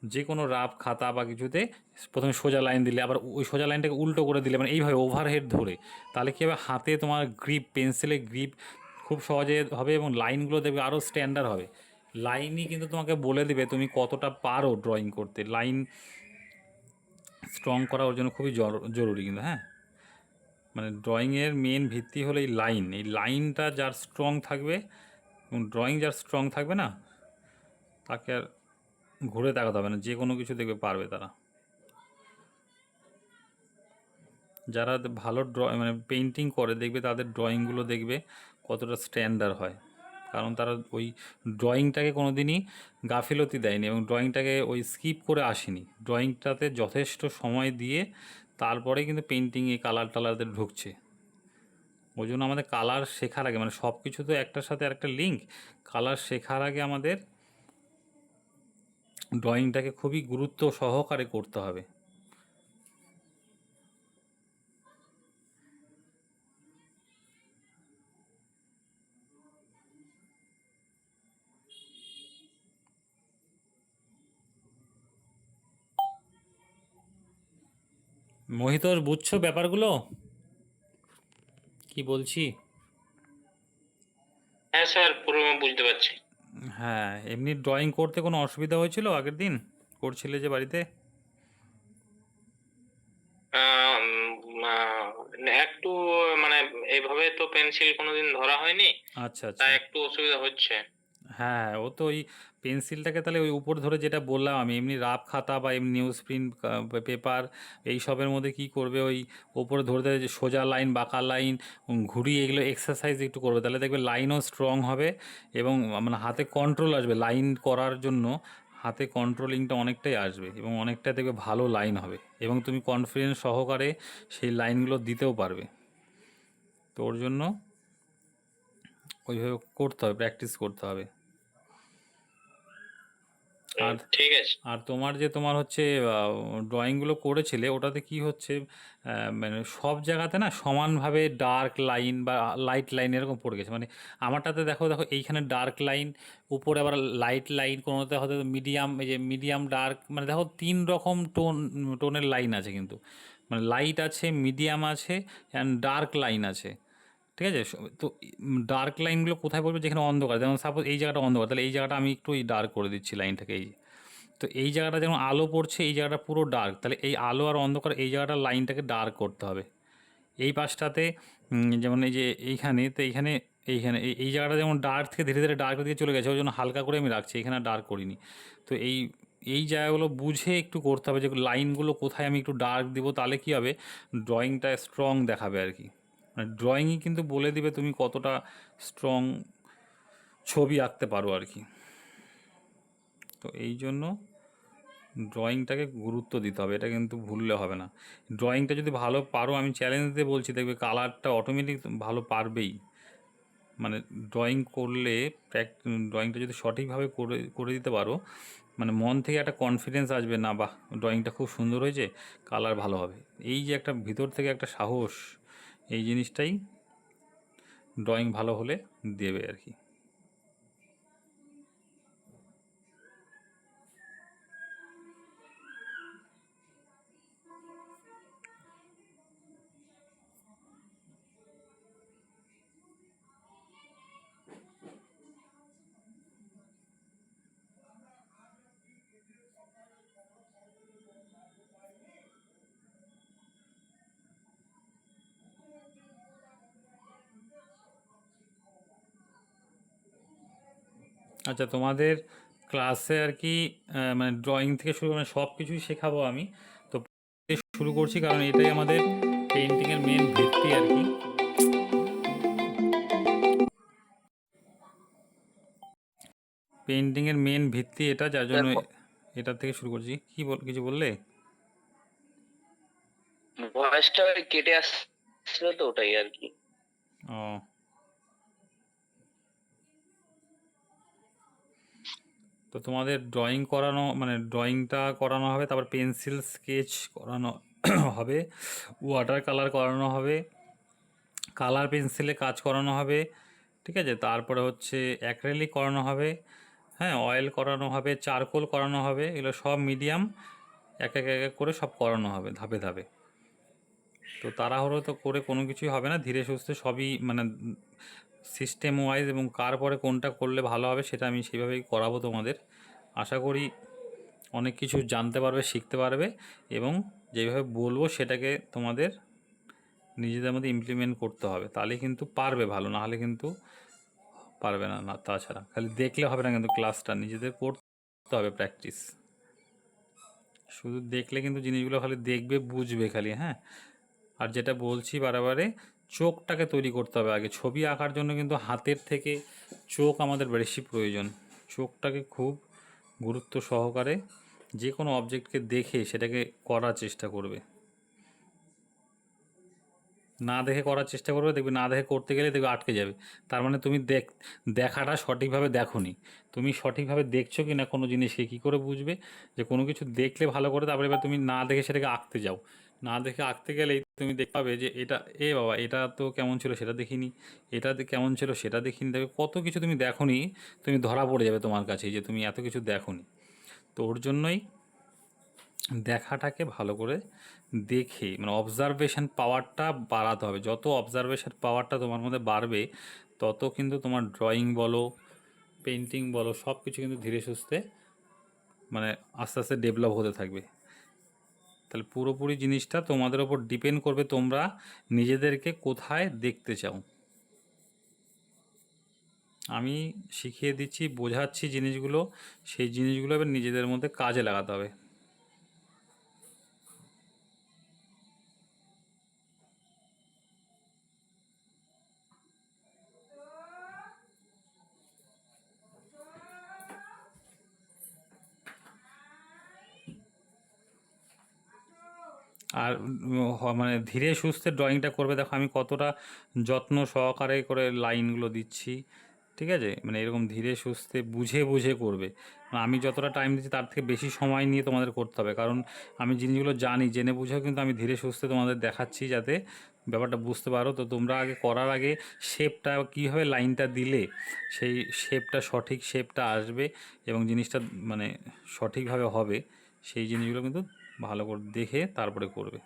যে কোনো রাফ খাতা বা কিছুতে প্রথমে সোজা লাইন দিলে, আবার ওই সোজা লাইনটাকে উল্টো করে দিলে, মানে এইভাবে ওভারহেড ধরে, তাহলে কী হবে, হাতে তোমার গ্রিপ, পেন্সিলের গ্রিপ খুব সহজে হবে এবং লাইনগুলো দেখবে আরও স্ট্যান্ডার্ড হবে। লাইনই কিন্তু তোমাকে বলে দেবে তুমি কতটা পারো ড্রয়িং করতে। লাইন স্ট্রং করা ওর জন্য খুবই জরুরি কিন্তু। হ্যাঁ, মানে ড্রয়িংয়ের মেন ভিত্তি হলো এই লাইন। এই লাইনটা যার স্ট্রং থাকবে এবং ড্রয়িং যার স্ট্রং থাকবে না, তাকে আর ঘুরে তাকাতে হবে না, যে কোনো কিছু দেখবে পারবে তারা। যারা ভালো মানে পেইন্টিং করে দেখবে তাদের ড্রয়িংগুলো দেখবে কতটা স্ট্যান্ডার্ড হয়, কারণ তারা ওই ড্রয়িংটাকে কোনো দিনই গাফিলতি দেয়নি এবং ড্রয়িংটাকে ওই স্কিপ করে আসেনি। ড্রয়িংটাতে যথেষ্ট সময় দিয়ে তারপরে কিন্তু পেইন্টিংয়ে কালার টালারদের ঢুকছে। ওই জন্য আমাদের কালার শেখার আগে, মানে সব কিছু তো একটার সাথে আরেকটা লিঙ্ক, কালার শেখার আগে আমাদের ড্রয়িংটাকে খুবই গুরুত্ব সহকারে করতে হবে। মোহিতর, বুঝছো ব্যাপারগুলো কি বলছি? হ্যাঁ স্যার, পুরো বুঝতে পারছি। হ্যাঁ, এমনি ড্রয়িং করতে কোনো অসুবিধা হয়েছিল আগের দিন করছিলে যে বাড়িতে? আহ, একটু মানে এইভাবে তো পেন্সিল কোনোদিন ধরা হয়নি, আচ্ছা তাই আচ্ছা। একটু অসুবিধা হচ্ছে। হ্যাঁ, ও তো ওই পেন্সিলটাকে তাহলে ওই উপর ধরে, যেটা বললাম আমি, এমনি রাফ খাতা বা এমনি নিউজ প্রিন্ট পেপার এই সবের মধ্যে কি করবে, ওই ওপরে ধরে ধরে যে সোজা লাইন, বাঁকা লাইন, ঘুরিয়ে, এগুলো এক্সারসাইজ একটু করবে, তাহলে দেখবে লাইনও স্ট্রং হবে এবং মানে হাতে কন্ট্রোল আসবে লাইন করার জন্য। হাতে কন্ট্রোলিংটা অনেকটাই আসবে এবং অনেকটা দেখবে ভালো লাইন হবে এবং তুমি কনফিডেন্স সহকারে সেই লাইনগুলো দিতেও পারবে। তো ওর জন্য ওইভাবে করতে হবে, প্র্যাকটিস করতে হবে। আর ঠিক আছে। আর তোমার যে তোমার হচ্ছে ড্রয়িংগুলো করেছিলে, ওটাতে কি হচ্ছে, মানে সব জায়গাতে না সমানভাবে ডার্ক লাইন বা লাইট লাইন এরকম পড়ে গেছে। মানে আমারটাতে দেখো দেখো এইখানে ডার্ক লাইন, উপরে আবার লাইট লাইন, কোনোতে হয়তো মিডিয়াম, এই যে মিডিয়াম ডার্ক, মানে দেখো 3 রকম টোনের লাইন আছে কিন্তু, মানে লাইট আছে, মিডিয়াম আছে অ্যান্ড ডার্ক লাইন আছে। ঠিক আছে, তো ডার্ক লাইনগুলো কোথায় পড়বে, যেখানে অন্ধকার, যেমন সাপোজ এই জায়গাটা অন্ধকার, তাহলে এই জায়গাটা আমি একটু ডার্ক করে দিচ্ছি লাইনটাকে, এই যে। তো এই জায়গাটা যেমন আলো পড়ছে, এই জায়গাটা পুরো ডার্ক, তাহলে এই আলো আর অন্ধকার এই জায়গাটা লাইনটাকে ডার্ক করতে হবে। এই পাশটাতে যেমন এই যে এইখানে, তো এইখানে এইখানে এই জায়গাটা যেমন ডার্ক থেকে ধীরে ধীরে ডার্ক দিকে চলে গেছে, ওই জন্য হালকা করে আমি রাখছি, এখানে ডার্ক করিনি। তো এই এই জায়গাগুলো বুঝে একটু করতে হবে, যে লাইনগুলো কোথায় আমি একটু ডার্ক দিব, তাহলে কী হবে, ড্রয়িংটা স্ট্রং দেখাবে আর কি। মানে ড্রয়িংই কিন্তু বলে দিবে তুমি কতটা স্ট্রং ছবি আঁকতে পারো আর কি। তো এই জন্য ড্রয়িংটাকে গুরুত্ব দিতে হবে, এটা কিন্তু ভুললে হবে না। ড্রয়িংটা যদি ভালো পারো, আমি চ্যালেঞ্জ দিয়ে বলছি, দেখবে কালারটা অটোমেটিক ভালো পারবেই। মানে ড্রয়িং করলে, ড্রয়িংটা যদি সঠিকভাবে করে করে দিতে পারো, মানে মন থেকে একটা কনফিডেন্স আসবে, না বাহ ড্রয়িংটা খুব সুন্দর হয়েছে, কালার ভালো হবে। এই যে একটা ভিতর থেকে একটা সাহস, এই জিনিসটাই ড্রয়িং ভালো হলে দেবে আর কি। আচ্ছা, তোমাদের ক্লাসে আর কি মানে ড্রয়িং থেকে শুরু মানে সব কিছুই শেখাবো আমি। তো শুরু করছি কারণ এটাই আমাদের পেইন্টিংয়ের মেন ভিত্তি আর কি। পেইন্টিংয়ের মেন ভিত্তি এটা, যার জন্য এটা থেকে শুরু করছি। কিছু বললে? ভয়েসটা কেটে আসছিল তো, ওটাই আর কি। ও, তো তোমাদের ড্রয়িং করানো মানে ড্রয়িংটা করানো হবে, তারপর পেন্সিল স্কেচ করানো হবে, ওয়াটার কালার করানো হবে, কালার পেন্সিলে কাজ করানো হবে, ঠিক আছে? তারপরে হচ্ছে অ্যাক্রেলিক করানো হবে, হ্যাঁ, অয়েল করানো হবে, চারকোল করানো হবে। এগুলো সব মিডিয়াম এক এক এক এক করে সব করানো হবে ধাপে ধাপে। তো তাড়াহুড়ো তো করে কোনো কিছুই হবে না, ধীরে সুস্থে সবই মানে সিস্টেম ওয়াইজ এবং কার পরে কোনটা করলে ভালো হবে সেটা আমি সেইভাবেই করাবো তোমাদের। আশা করি অনেক কিছু জানতে পারবে, শিখতে পারবে, এবং যেভাবে বলবো সেটাকে তোমাদের নিজেদের মধ্যে ইমপ্লিমেন্ট করতে হবে, তাহলে কিন্তু পারবে ভালো, না হলে কিন্তু পারবে না। না, তাছাড়া খালি দেখলে হবে না, কিন্তু ক্লাসটা নিজেদের করতে হবে প্র্যাকটিস। শুধু দেখলে কিন্তু জিনিসগুলো খালি দেখবে, বুঝবে খালি, হ্যাঁ। আর যেটা বলছি বারে চোখটাকে তৈরি করতে হবে আগে। ছবি আঁকার জন্য কিন্তু হাতের থেকে চোখ আমাদের বেশি প্রয়োজন। চোখটাকে খুব গুরুত্ব সহকারে যে কোনো অবজেক্টকে দেখে সেটাকে করার চেষ্টা করবে। না দেখে করার চেষ্টা করবে, দেখবে না দেখে করতে গেলে দেখবে আটকে যাবে। তার মানে তুমি দেখাটা সঠিকভাবে দেখোনি। তুমি সঠিকভাবে দেখছো কি না কোনো জিনিসকে কী করে বুঝবে? যে কোনো কিছু দেখলে ভালো করে, তারপরে এবার তুমি না দেখে সেটাকে আঁকতে যাও। না দেখে আঁকতে গেলেই তুমি দেখতে পাবে যে এটা, এ বাবা এটা তো কেমন ছিল সেটা দেখিনি, এটা কেমন ছিল সেটা দেখিনি। দেখবে কত কিছু তুমি দেখোনি, তুমি ধরা পড়ে যাবে তোমার কাছেই যে তুমি এত কিছু দেখোনি। তো ওর জন্যই দেখাটাকে ভালো করে দেখে মানে অবজারভেশন পাওয়ারটা বাড়াতে হবে। যত অবজারভেশন পাওয়ারটা তোমার মধ্যে বাড়বে, তত কিন্তু তোমার ড্রয়িং বলো, পেন্টিং বলো, সব কিছু কিন্তু ধীরে সুস্থে মানে আস্তে আস্তে ডেভেলপ হতে থাকবে। তাহলে পুরোপুরি জিনিসটা তোমাদের ওপর ডিপেন্ড করবে, তোমরা নিজেদেরকে কোথায় দেখতে চাও। আমি শিখিয়ে দিচ্ছি, বোঝাচ্ছি জিনিসগুলো, সেই জিনিসগুলো এবার নিজেদের মধ্যে কাজে লাগাতে হবে। আর মানে ধীরে সুস্থে ড্রয়িংটা করবে। দেখো আমি কতটা যত্ন সহকারে করে লাইনগুলো দিচ্ছি, ঠিক আছে? মানে এরকম ধীরে সুস্থে বুঝে বুঝে করবে। মানে আমি যতটা টাইম দিচ্ছি তার থেকে বেশি সময় নিয়ে তোমাদের করতে হবে, কারণ আমি জিনিসগুলো জানি, জেনে বুঝেও কিন্তু আমি ধীরে সুস্থে তোমাদের দেখাচ্ছি যাতে ব্যাপারটা বুঝতে পারো। তো তোমরা আগে করার আগে শেপটা কীভাবে লাইনটা দিলে সেই শেপটা সঠিক শেপটা আসবে এবং জিনিসটা মানে সঠিকভাবে হবে, সেই জিনিসগুলো কিন্তু ভালো করে দেখে তারপরে করবে।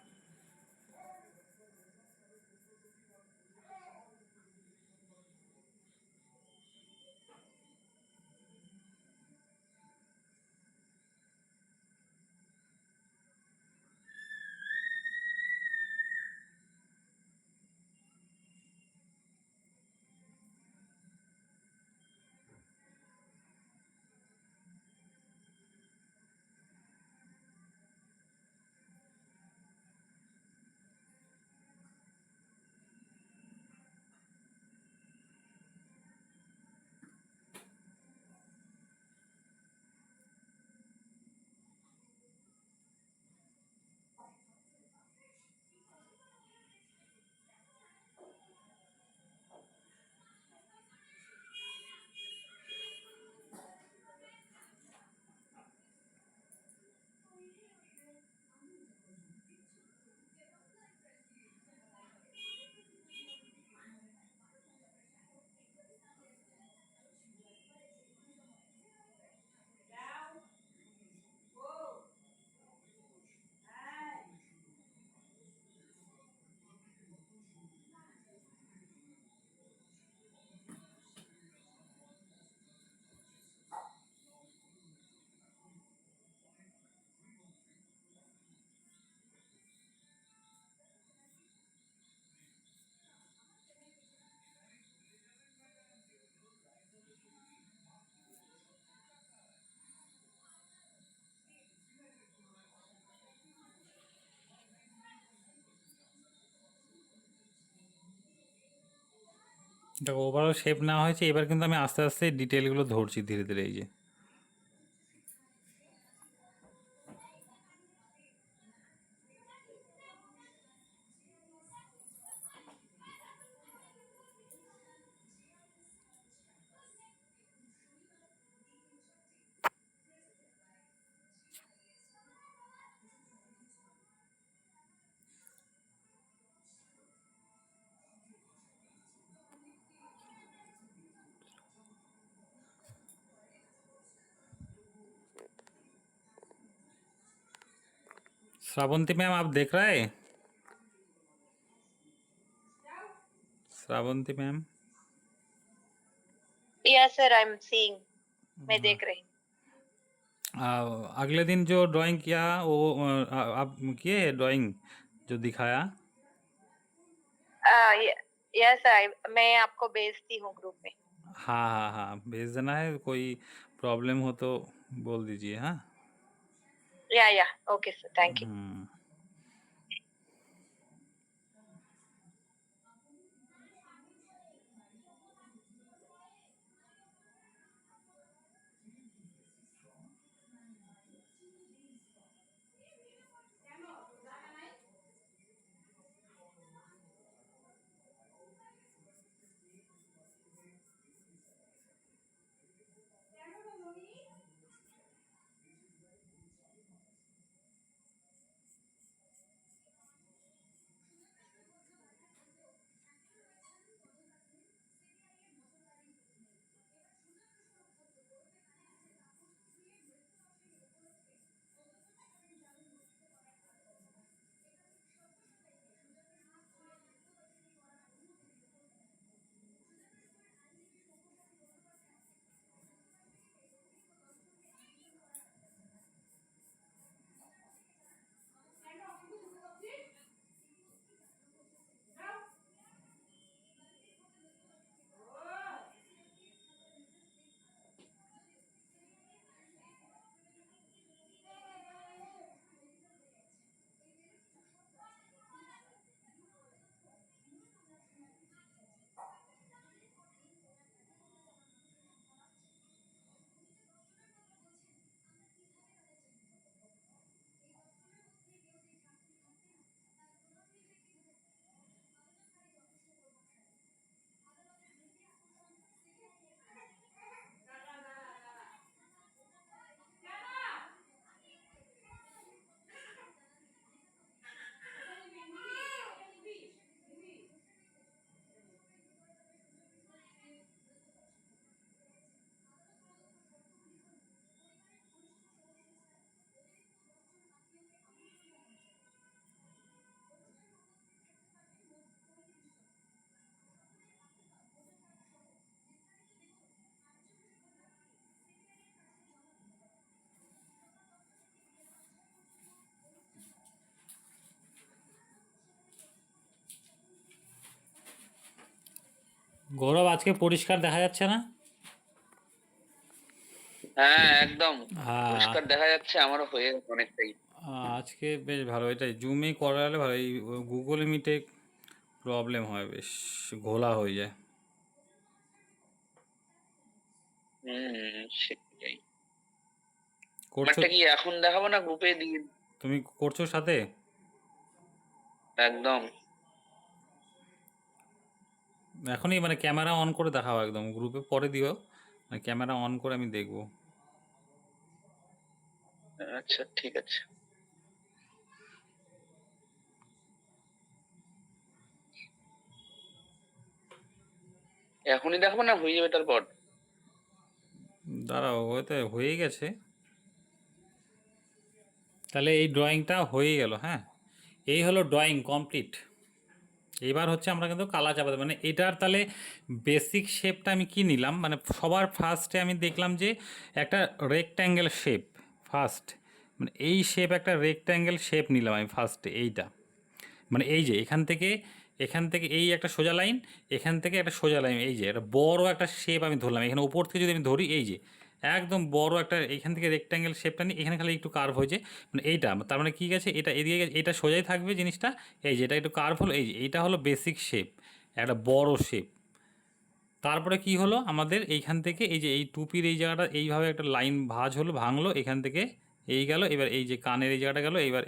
দেখো ওভারঅল শেপ নেওয়া হয়েছে, এবার কিন্তু আমি আস্তে আস্তে ডিটেলগুলো ধরছি ধীরে ধীরে। এই যে श्रावंती मैम आप देख रहा है? Shravanti ma'am Yes, sir, I'm seeing. मैं देख रही अगले दिन जो ड्राइंग किया वो आप किए ड्राइंग जो दिखाया? यस, मैं आपको भेजती हूँ ग्रुप में। हाँ हाँ हाँ, भेज देना है। कोई प्रॉब्लम हो तो बोल दीजिए। हाँ। या ओके सर, थैंक यू। গৌরব আজকে পরিষ্কার দেখা যাচ্ছে না? হ্যাঁ একদম হ্যাঁ পরিষ্কার দেখা যাচ্ছে, আমারও হয়ে গেছে অনেকটাই। আজকে বেশ ভালো। এটাই জুমে করালে ভালো। এই গুগল মিটে প্রবলেম হয়, বেশ ঘোলা হয়ে যায়। সেটাই। করছো? আমারটা কি এখন দেখাবো না গ্রুপে দিয়ে? তুমি করছো সাথে? একদম। এখনই মানে ক্যামেরা অন করে দেখাও, একদম গ্রুপে পরে দিও, মানে ক্যামেরা অন করে আমি দেখবো। আচ্ছা ঠিক আছে। এখনই দেখাবো না হয়ে যাবে তারপর? দাঁড়াও, হয়তো হয়েই গেছে। তাহলে এই ড্রয়িংটা হয়ে গেল। হ্যাঁ, এই হলো ড্রয়িং কমপ্লিট। এবার হচ্ছে আমরা কিন্তু কালা চাপাতে, মানে এটার তাহলে বেসিক শেপটা আমি কি নিলাম, মানে সবার ফার্স্টে আমি দেখলাম যে একটা রেক্ট্যাঙ্গেল শেপ ফার্স্ট, মানে এই শেপ একটা রেক্ট্যাঙ্গেল শেপ নিলাম আমি ফার্স্টে। এইটা মানে এই যে এখান থেকে এই একটা সোজা লাইন, এখান থেকে একটা সোজা লাইন, এই যে একটা বড় একটা শেপ আমি ধরলাম। এখানে উপর থেকে যদি আমি ধরি, এই যে একদম বড় একটা, এখান থেকে রেক্ট্যাঙ্গেল শেপটা নিই, এখানে খালি একটু কার্ভ হয়েছে, মানে এইটা তার মানে কী গেছে, এটা এদিকে গেছে, এটা সোজাই থাকবে জিনিসটা। এই যে এটা একটু কার্ভ হলো, এই যে এইটা হলো বেসিক শেপ, একটা বড় শেপ। তারপরে কি হলো আমাদের এইখান থেকে এই যে এই টুপির এই জায়গাটা এইভাবে একটা লাইন ভাঁজ হলো, ভাঙলো, এখান থেকে এই গেল, এবার এই যে কানের এই জায়গাটা গেল, এবার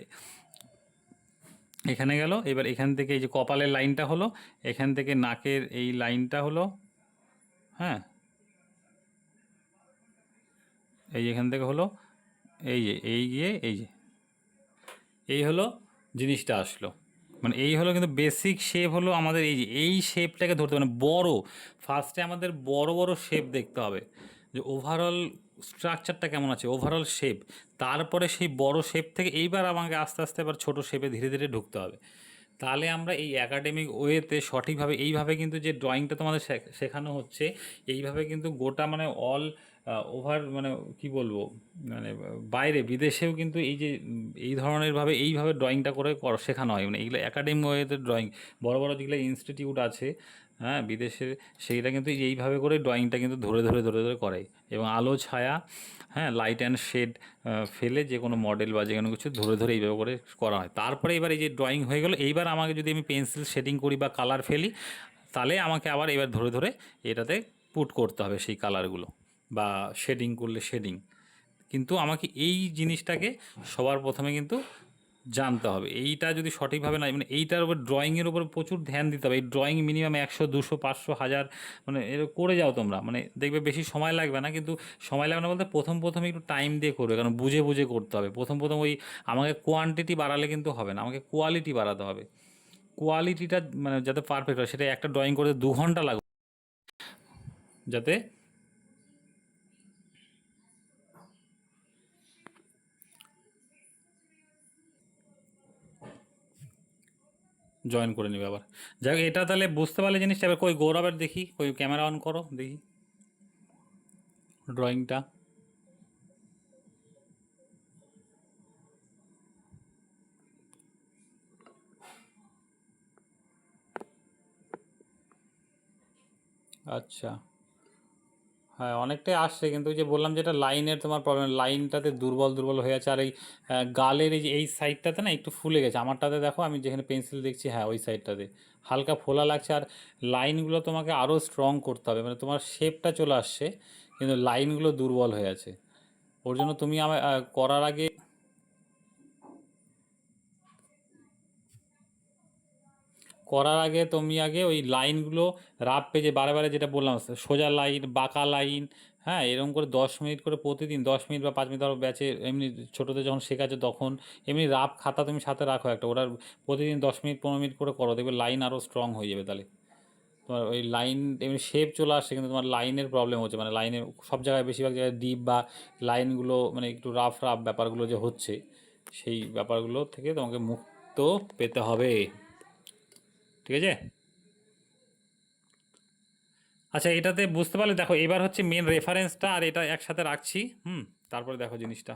এখানে গেল, এবার এখান থেকে এই যে কপালের লাইনটা হলো, এখান থেকে নাকের এই লাইনটা হলো, হ্যাঁ, এই এখান থেকে হলো, এই যে এই গিয়ে এই যে এই হলো জিনিসটা আসলো। মানে এই হলো কিন্তু বেসিক শেপ হলো আমাদের এই যে এই শেপটাকে ধরতে মানে বড়, ফার্স্টে আমাদের বড় বড় শেপ দেখতে হবে যে ওভারঅল স্ট্রাকচারটা কেমন আছে, ওভারঅল শেপ, তারপরে সেই বড় শেপ থেকে এইবার আমাকে আস্তে আস্তে আবার ছোটো শেপে ধীরে ধীরে ঢুকতে হবে। তাহলে আমরা এই একাডেমিক ওয়েতে সঠিকভাবে এইভাবে কিন্তু যে ড্রয়িংটা তোমাদের শেখানো হচ্ছে, এইভাবে কিন্তু গোটা মানে অল ওভার মানে কি বলবো, মানে বাইরে বিদেশেও কিন্তু এই যে এই ধরনেরভাবে এইভাবে ড্রয়িংটা করে শেখানো হয়। মানে এইগুলো একাডেমিক ওয়েতে ড্রয়িং, বড় বড় যেগুলো ইনস্টিটিউট আছে, হ্যাঁ, বিদেশের, সেইটা কিন্তু এইভাবে করে ড্রয়িংটা কিন্তু ধরে ধরে ধরে ধরে করে। এবং আলো ছায়া, হ্যাঁ, লাইট অ্যান্ড শেড ফেলে যে কোনো মডেল বা যে কোনো কিছু ধরে ধরে এইভাবে করে করা হয়। তারপরে এবার এই যে ড্রয়িং হয়ে গেলো, এইবার আমাকে যদি আমি পেন্সিল শেডিং করি বা কালার ফেলি, তাহলে আমাকে আবার এবার ধরে ধরে এটাতে পুট করতে হবে সেই কালারগুলো, বা শেডিং করলে শেডিং। কিন্তু আমাকে এই জিনিসটাকে সবার প্রথমে কিন্তু জানতে হবে। এইটা যদি সঠিকভাবে না, মানে এইটার উপর ড্রয়িংয়ের উপর প্রচুর ধ্যান দিতে হবে। এই ড্রয়িং মিনিমাম 100, 200, 500, 1000 মানে এরকম করে যাও তোমরা, মানে দেখবে বেশি সময় লাগবে না। কিন্তু সময় লাগবে না বলতে প্রথম একটু টাইম দিয়ে করবে, কারণ বুঝে বুঝে করতে হবে। প্রথম ওই আমাকে কোয়ান্টিটি বাড়ালে কিন্তু হবে না, আমাকে কোয়ালিটি বাড়াতে হবে। কোয়ালিটিটা মানে যাতে পারফেক্ট হয়, সেটা একটা ড্রয়িং করতে 2 ঘন্টা লাগবে, যাতে জয়েন করে নেবে আবার। যাই হোক, এটা তাহলে বুঝতে পারলে জিনিসটা। এবার কই গৌরবের দেখি, কই ক্যামেরা অন করো দেখি ড্রয়িংটা। আচ্ছা, হ্যাঁ, অনেকটাই আসছে, কিন্তু ওই যে বললাম যেটা লাইনের তোমার প্রবলেম, লাইনটাতে দুর্বল দুর্বল হয়ে আছে। আর এই গালের এই যে এই সাইডটাতে না একটু ফুলে গেছে আমারটাতে, দেখো আমি যেখানে পেন্সিল দেখছি, হ্যাঁ ওই সাইডটাতে হালকা ফোলা লাগছে। আর লাইনগুলো তোমাকে আরও স্ট্রং করতে হবে, মানে তোমার শেপটা চলে আসছে কিন্তু লাইনগুলো দুর্বল হয়ে আছে। ওর জন্য তুমি আমার করার আগে তুমি আগে ওই লাইনগুলো রাফ পেজে বারে বারে, যেটা বললাম, সোজা লাইন, বাঁকা লাইন, হ্যাঁ, এরকম করে 10 মিনিট করে প্রতিদিন, 10 মিনিট বা 5 মিনিট, ধরো ব্যাচে এমনি ছোটোদের যখন শেখাচ্ছে তখন এমনি রাফ খাতা তুমি সাথে রাখো একটা, ওটার প্রতিদিন 10 মিনিট 15 মিনিট করে করো, দেখবে লাইন আরও স্ট্রং হয়ে যাবে। তাহলে তোমার ওই লাইন এমনি শেপ চলে আসছে, কিন্তু তোমার লাইনের প্রবলেম হচ্ছে, মানে লাইনের সব জায়গায় বেশিরভাগ জায়গায় ডিপ বা লাইনগুলো মানে একটু রাফ রাফ ব্যাপারগুলো যে হচ্ছে, সেই ব্যাপারগুলো থেকে তোমাকে মুক্ত পেতে হবে। ঠিক আছে? আচ্ছা, এটাতে বুঝতে পারলে, দেখো এবার হচ্ছে মেন রেফারেন্সটা, আর এটা একসাথে রাখছি, তারপরে দেখো জিনিসটা।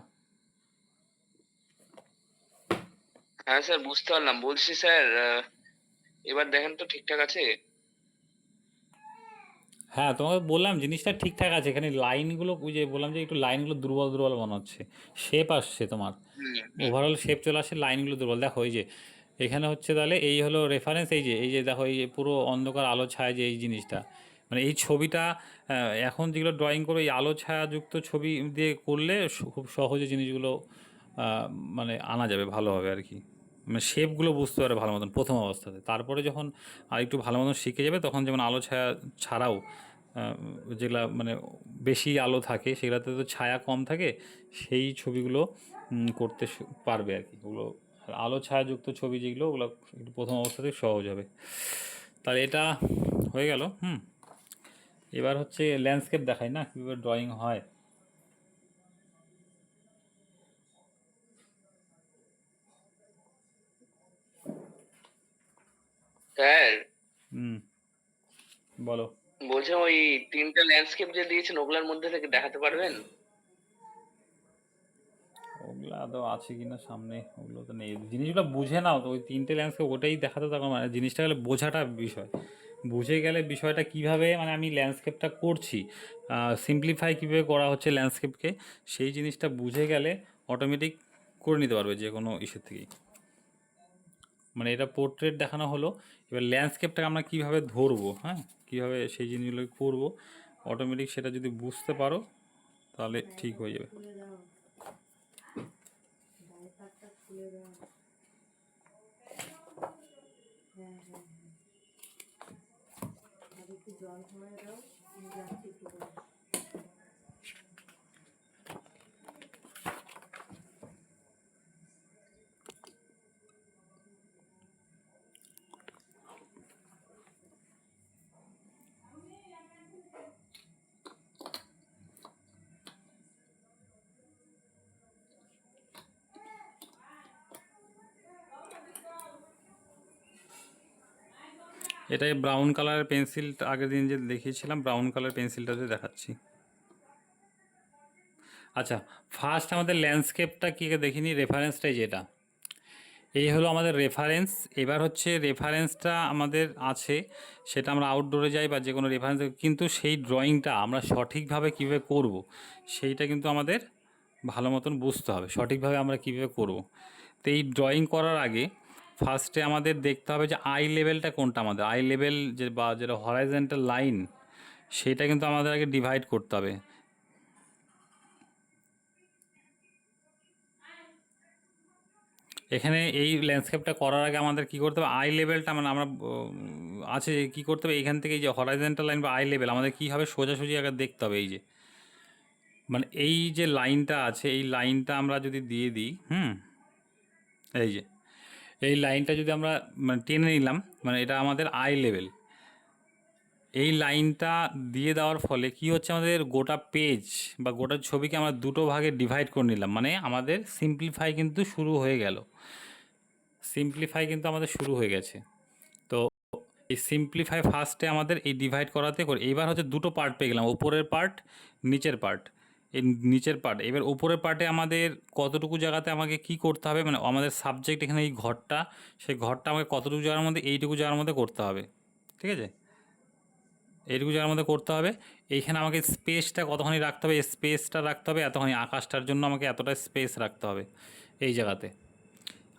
হ্যাঁ স্যার, বুঝতে পারলাম। বলছি স্যার, এবার দেখেন তো ঠিকঠাক আছে? হ্যাঁ, তোমাকে বললাম জিনিসটা ঠিকঠাক আছে। এখানে লাইনগুলো ওই যে বললাম যে একটু লাইনগুলো দুর্বল দুর্বল মনে হচ্ছে, শেপ আসছে তোমার, হুম। ওভারঅল শেপ চলে আসছে, লাইনগুলো দুর্বল। দেখো এই যে এখানে হচ্ছে, তাহলে এই হলো রেফারেন্স। এই যে দেখো, এই যে পুরো অন্ধকার আলো ছায়া যে এই জিনিসটা, মানে এই ছবিটা এখন যেগুলো ড্রয়িং করে এই আলো ছায়াযুক্ত ছবি দিয়ে করলে খুব সহজে জিনিসগুলো আহ, মানে আনা যাবে ভালোভাবে আর কি। মানে শেপগুলো বুঝতে পারে ভালো মতন প্রথম অবস্থাতে। তারপরে যখন আর একটু ভালো মতন শিখে যাবে, তখন যেমন আলো ছায়া ছাড়াও যেগুলা মানে বেশি আলো থাকে সেগুলোতে তো ছায়া কম থাকে, সেই ছবিগুলো করতে পারবে আর কি। ওগুলো আর আলো ছায়াযুক্ত ছবি যেগুলো, ওগুলো একটু প্রথম অবস্থাতেই সহজ হবে। তাহলে এটা হয়ে গেল। এবার হচ্ছে ল্যান্ডস্কেপ দেখাই না কীভাবে ড্রয়িং হয়। স্যার, হুম, বলো। বলছেন ওই 3টা ল্যান্ডস্কেপ যে দিয়েছেন ওগুলোর মধ্যে থেকে দেখাতে পারবেন? ওগুলো আদৌ আছে কি না সামনে, ওগুলো তো নেই। জিনিসগুলো বুঝে নাও তো, ওই 3টে ল্যান্ডস্কেপ ওটাই দেখাতে থাকো, মানে জিনিসটা গেলে বোঝাটা বিষয়। বুঝে গেলে বিষয়টা কিভাবে মানে আমি ল্যান্ডস্কেপটা করছি, সিম্পলিফাই কীভাবে করা হচ্ছে ল্যান্ডস্কেপকে, সেই জিনিসটা বুঝে গেলে অটোমেটিক করে নিতে পারবে যে কোনো ইস্যু থেকেই। মানে এটা পোর্ট্রেট দেখানো হলো। এবার ল্যান্ডস্কেপটাকে আমরা কীভাবে ধরবো, হ্যাঁ, কীভাবে সেই জিনিসগুলো করবো, অটোমেটিক সেটা যদি বুঝতে পারো তাহলে ঠিক হয়ে যাবে। এটাই ব্রাউন কালারের পেন্সিলটা আগের দিন যে দেখিয়েছিলাম, ব্রাউন কালার পেন্সিলটাতে দেখাচ্ছি। আচ্ছা, ফার্স্ট আমাদের ল্যান্ডস্কেপটা কী দেখিনি, রেফারেন্সটাই যেটা, এই হলো আমাদের রেফারেন্স। এবার হচ্ছে রেফারেন্সটা আমাদের আছে, সেটা আমরা আউটডোরে যাই বা যে কোনো রেফারেন্স, কিন্তু সেই ড্রয়িংটা আমরা সঠিকভাবে কীভাবে করব সেইটা কিন্তু আমাদের ভালো মতন বুঝতে হবে, সঠিকভাবে আমরা কীভাবে করব। তো এই ড্রয়িং করার আগে ফার্স্টে আমাদের দেখতে হবে যে আই লেভেলটা কোনটা, আমাদের আই লেভেল যে বা যেটা হরাইজন্টাল লাইন সেটা কিন্তু আমাদের আগে ডিভাইড করতে হবে। এখানে এই ল্যান্ডস্কেপটা করার আগে আমাদের কী করতে হবে, আই লেভেলটা মানে আমরা আছে কী করতে হবে, এখান থেকে এই যে হরাইজন্টাল লাইন বা আই লেভেল আমাদের কী হবে, সোজাসুজি আগে দেখতে হবে। এই যে মানে এই যে লাইনটা আছে, এই লাইনটা আমরা যদি দিয়ে দিই, এই যে এই লাইনটা যদি আমরা মানে টেনে নিলাম, মানে এটা আমাদের আই লেভেল। এই লাইনটা দিয়ে দেওয়ার ফলে কি হচ্ছে, আমাদের গোটা পেজ বা গোটা ছবিকে আমরা দুটো ভাগে ডিভাইড করে নিলাম, মানে আমাদের সিম্পলিফাই কিন্তু শুরু হয়ে গেল, সিম্পলিফাই কিন্তু আমাদের শুরু হয়ে গেছে। তো এই সিম্পলিফাই ফার্স্টে আমাদের এই ডিভাইড করাতে করে এইবার হচ্ছে দুটো পার্ট পেয়ে গেলাম, উপরের পার্ট, নিচের পার্ট। এই নিচের পার্ট, এবার উপরের পার্টে আমাদের কতটুকু জায়গাতে আমাকে কি করতে হবে, মানে আমাদের সাবজেক্ট এখানে এই ঘরটা, সেই ঘরটা আমাকে কতটুকু জায়গার মধ্যে, এইটুকু জায়গার মধ্যে করতে হবে, ঠিক আছে, এইটুকু জায়গার মধ্যে করতে হবে। এইখানে আমাকে স্পেসটা কতখানি রাখতে হবে, স্পেসটা রাখতে হবে এতখানি, আকাশটার জন্য আমাকে এতটা স্পেস রাখতে হবে এই জায়গাতে,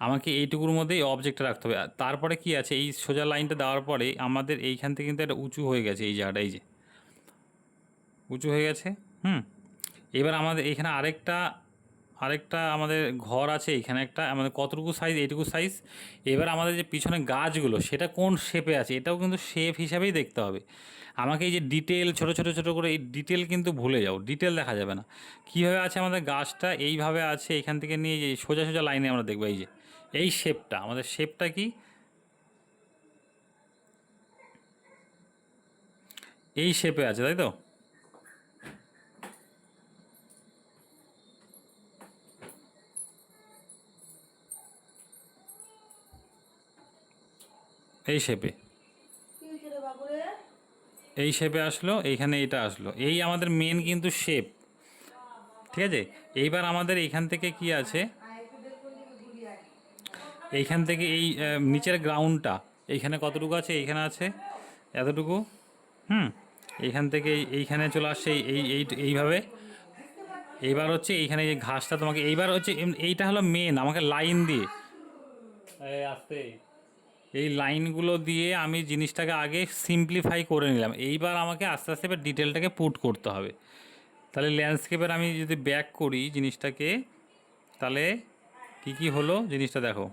আমাকে এইটুকুর মধ্যেই অবজেক্টটা রাখতে হবে। তারপরে কি আছে, এই সোজা লাইনটা দেওয়ার পরে আমাদের এইখান থেকে কিন্তু একটা উঁচু হয়ে গেছে, এই জায়গাটা এই যে উঁচু হয়ে গেছে। এবার আমাদের এইখানে আরেকটা আমাদের ঘর আছে, এইখানে একটা আমাদের কতটুকু সাইজ, এইটুকু সাইজ। এবার আমাদের যে পিছনে গাছগুলো সেটা কোন শেপে আছে, এটাও কিন্তু শেপ হিসাবেই দেখতে হবে আমাকে। এই যে ডিটেল ছোট ছোট ছোট করে, এই ডিটেল কিন্তু ভুলে যাও, ডিটেল দেখা যাবে না। কীভাবে আছে আমাদের গাছটা, এইভাবে আছে, এখান থেকে নিয়ে যে সোজা সোজা লাইনে আমরা দেখবো এই যে এই শেপটা, আমাদের শেপটা কি, এই শেপে আছে, তাই তো। এই শেপে, এই শেপে আসলো, এইখানে এটা আসলো, এই আমাদের মেন কিন্তু শেপ, ঠিক আছে। এইবার আমাদের এইখান থেকে কি আছে, এইখান থেকে এই নিচের গ্রাউন্ডটা এইখানে কতটুকু আছে, এইখানে আছে এতটুকু, এইখান থেকে এইখানে চলে আসছে এইভাবে। এইবার হচ্ছে এইখানে যে ঘাসটা তোমাকে, এইবার হচ্ছে এইটা হলো মেন, আমাকে লাইন দিয়ে আসতে, এই লাইনগুলো দিয়ে আমি জিনিসটাকে আগে সিম্পলিফাই করে নিলাম। এইবার আমাকে আস্তে আস্তে এবার ডিটেলটাকে পুট করতে হবে। তাহলে ল্যান্ডস্কেপের আমি যদি ব্যাক করি জিনিসটাকে, তাহলে কি কি হলো জিনিসটা দেখো।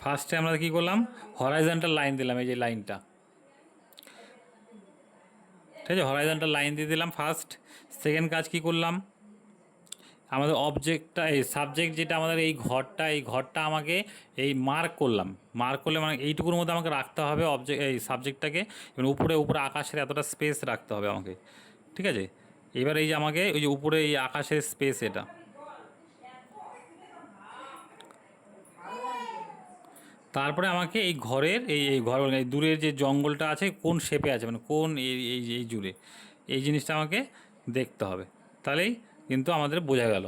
ফার্স্টে আমরা কী করলাম, হরাইজন্টাল লাইন দিলাম, এই যে লাইনটা, ঠিক আছে, হরাইজন্টাল লাইন দিয়ে দিলাম ফার্স্ট। সেকেন্ড কাজ কি করলাম, আমাদের অবজেক্টটা, এই সাবজেক্ট যেটা আমাদের এই ঘরটা আমাকে এই মার্ক করলাম, মার্ক করলে মানে এইটুকুর মধ্যে আমাকে রাখতে হবে অবজেক্ট, এই সাবজেক্টটাকে, এবং উপরে আকাশের এতটা স্পেস রাখতে হবে আমাকে, ঠিক আছে। এবার এই যে আমাকে ওই যে উপরে এই আকাশের স্পেস, এটা তারপরে আমাকে এই ঘরের এই ঘর এই দূরের যে জঙ্গলটা আছে কোন শেপে আছে, মানে কোন এই জুড়ে, এই জিনিসটা আমাকে দেখতে হবে, তাহলেই কিন্তু আমাদের বোঝা গেল।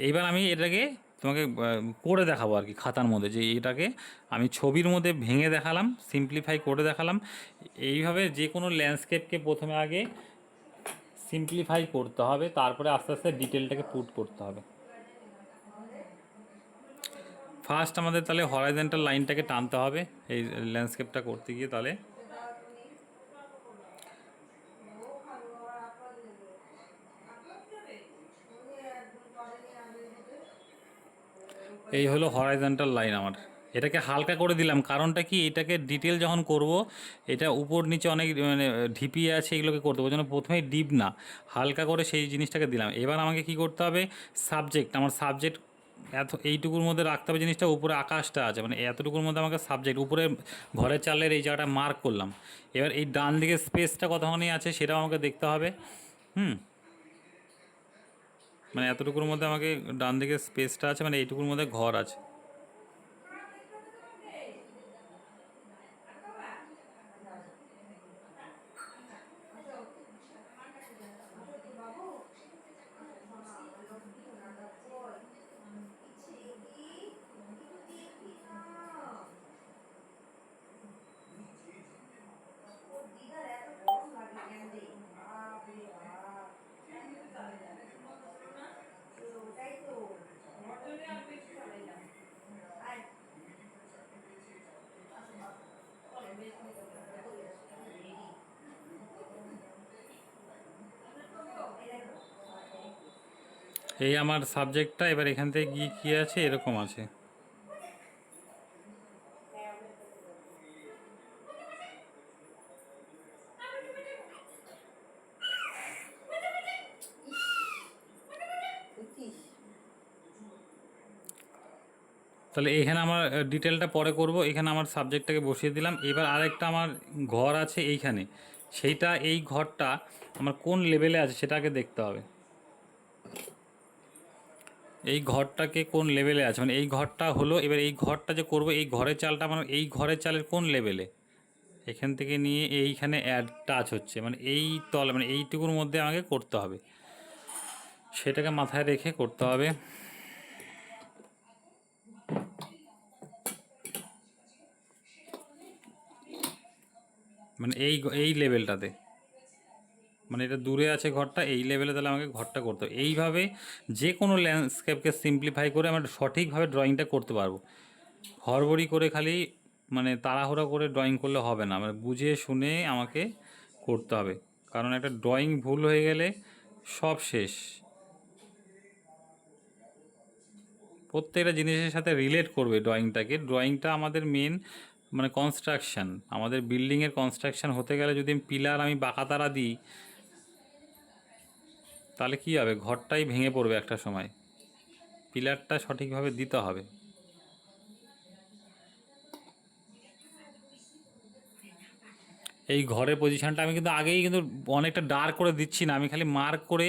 এইবার আমি এটাকে তোমাকে করে দেখাবো আর কি, খাতার মধ্যে, যে এটাকে আমি ছবির মধ্যে ভেঙে দেখালাম, সিম্পলিফাই করে দেখালাম। এইভাবে যে কোনো ল্যান্ডস্কেপকে প্রথমে আগে সিম্পলিফাই করতে হবে, তারপরে আস্তে আস্তে ডিটেলটাকে পুট করতে হবে। ফার্স্ট আমাদের তাহলে হরাইজন্টাল লাইনটাকে টানতে হবে এই ল্যান্ডস্কেপটা করতে গিয়ে। তাহলে এই হলো হরাইজন্টাল লাইন আমার। এটাকে হালকা করে দিলাম, কারণটা কি, এটাকে ডিটেল যখন করব, এটা উপর নিচে অনেক মানে ঢিপি আছে, এগুলোকে করতে হবে, ওই জন্য প্রথমেই ডিপ না, হালকা করে সেই জিনিসটাকে দিলাম। এবার আমাকে কি করতে হবে, সাবজেক্ট, আমার সাবজেক্ট এত এইটুকুর মধ্যে রাখতে হবে জিনিসটা। উপরে আকাশটা আছে, মানে এতটুকুর মধ্যে আমাকে সাবজেক্ট, উপরে ঘরের চালের এই জায়গাটা মার্ক করলাম। এবার এই ডান দিকে স্পেসটা কতখানি আছে সেটাও আমাকে দেখতে হবে। মানে এতটুকুর মধ্যে আমাকে ডান দিকে স্পেসটা আছে, মানে এইটুকুর মধ্যে ঘর আছে। এই আমার সাবজেক্টটা, এবার এখান থেকে গিয়ে কী আছে, এরকম আছে। তাহলে এখানে আমার ডিটেলটা পরে করব, এখানে আমার সাবজেক্টটাকে বসিয়ে দিলাম। এবার আরেকটা আমার ঘর আছে এইখানে, সেইটা, এই ঘরটা আমার কোন লেভেলে আছে সেটা আগে দেখতে হবে। এই ঘরটাকে কোন লেভেলে আছে, মানে এই ঘরটা হলো, এবার এই ঘরটা যে করব, এই ঘরের চালটা আমার এই ঘরের চালের কোন লেভেলে, এখান থেকে নিয়ে এইখানে অ্যাড টাচ হচ্ছে, মানে এই তল, মানে এইটুকুর মধ্যে আমাকে করতে হবে, সেটাকে মাথায় রেখে করতে হবে। মানে এই লেভেলটাতে, মানে এটা দূরে আছে ঘরটা, এই লেভেলে, তাহলে আমাকে ঘরটা করতে হবে। এইভাবে যে কোনো ল্যান্ডস্কেপকে সিম্পলিফাই করে আমরা সঠিকভাবে ড্রয়িংটা করতে পারবো। হড়বড়ি করে খালি মানে তাড়াহুড়ো করে ড্রয়িং করলে হবে না, মানে বুঝে শুনে আমাকে করতে হবে, কারণ একটা ড্রয়িং ভুল হয়ে গেলে সব শেষ। প্রত্যেকটা জিনিসের সাথে রিলেট করবে ড্রয়িংটাকে। ড্রয়িংটা আমাদের মেন মানে কনস্ট্রাকশান, আমাদের বিল্ডিংয়ের কনস্ট্রাকশান হতে গেলে যদি পিলার আমি বাঁকাতারা দিই, তাহলে কী হবে, ঘরটাই ভেঙে পড়বে একটা সময়। পিলারটা সঠিকভাবে দিতে হবে। এই ঘরের পজিশানটা আমি কিন্তু আগেই কিন্তু অনেকটা ডার্ক করে দিচ্ছি না, আমি খালি মার্ক করে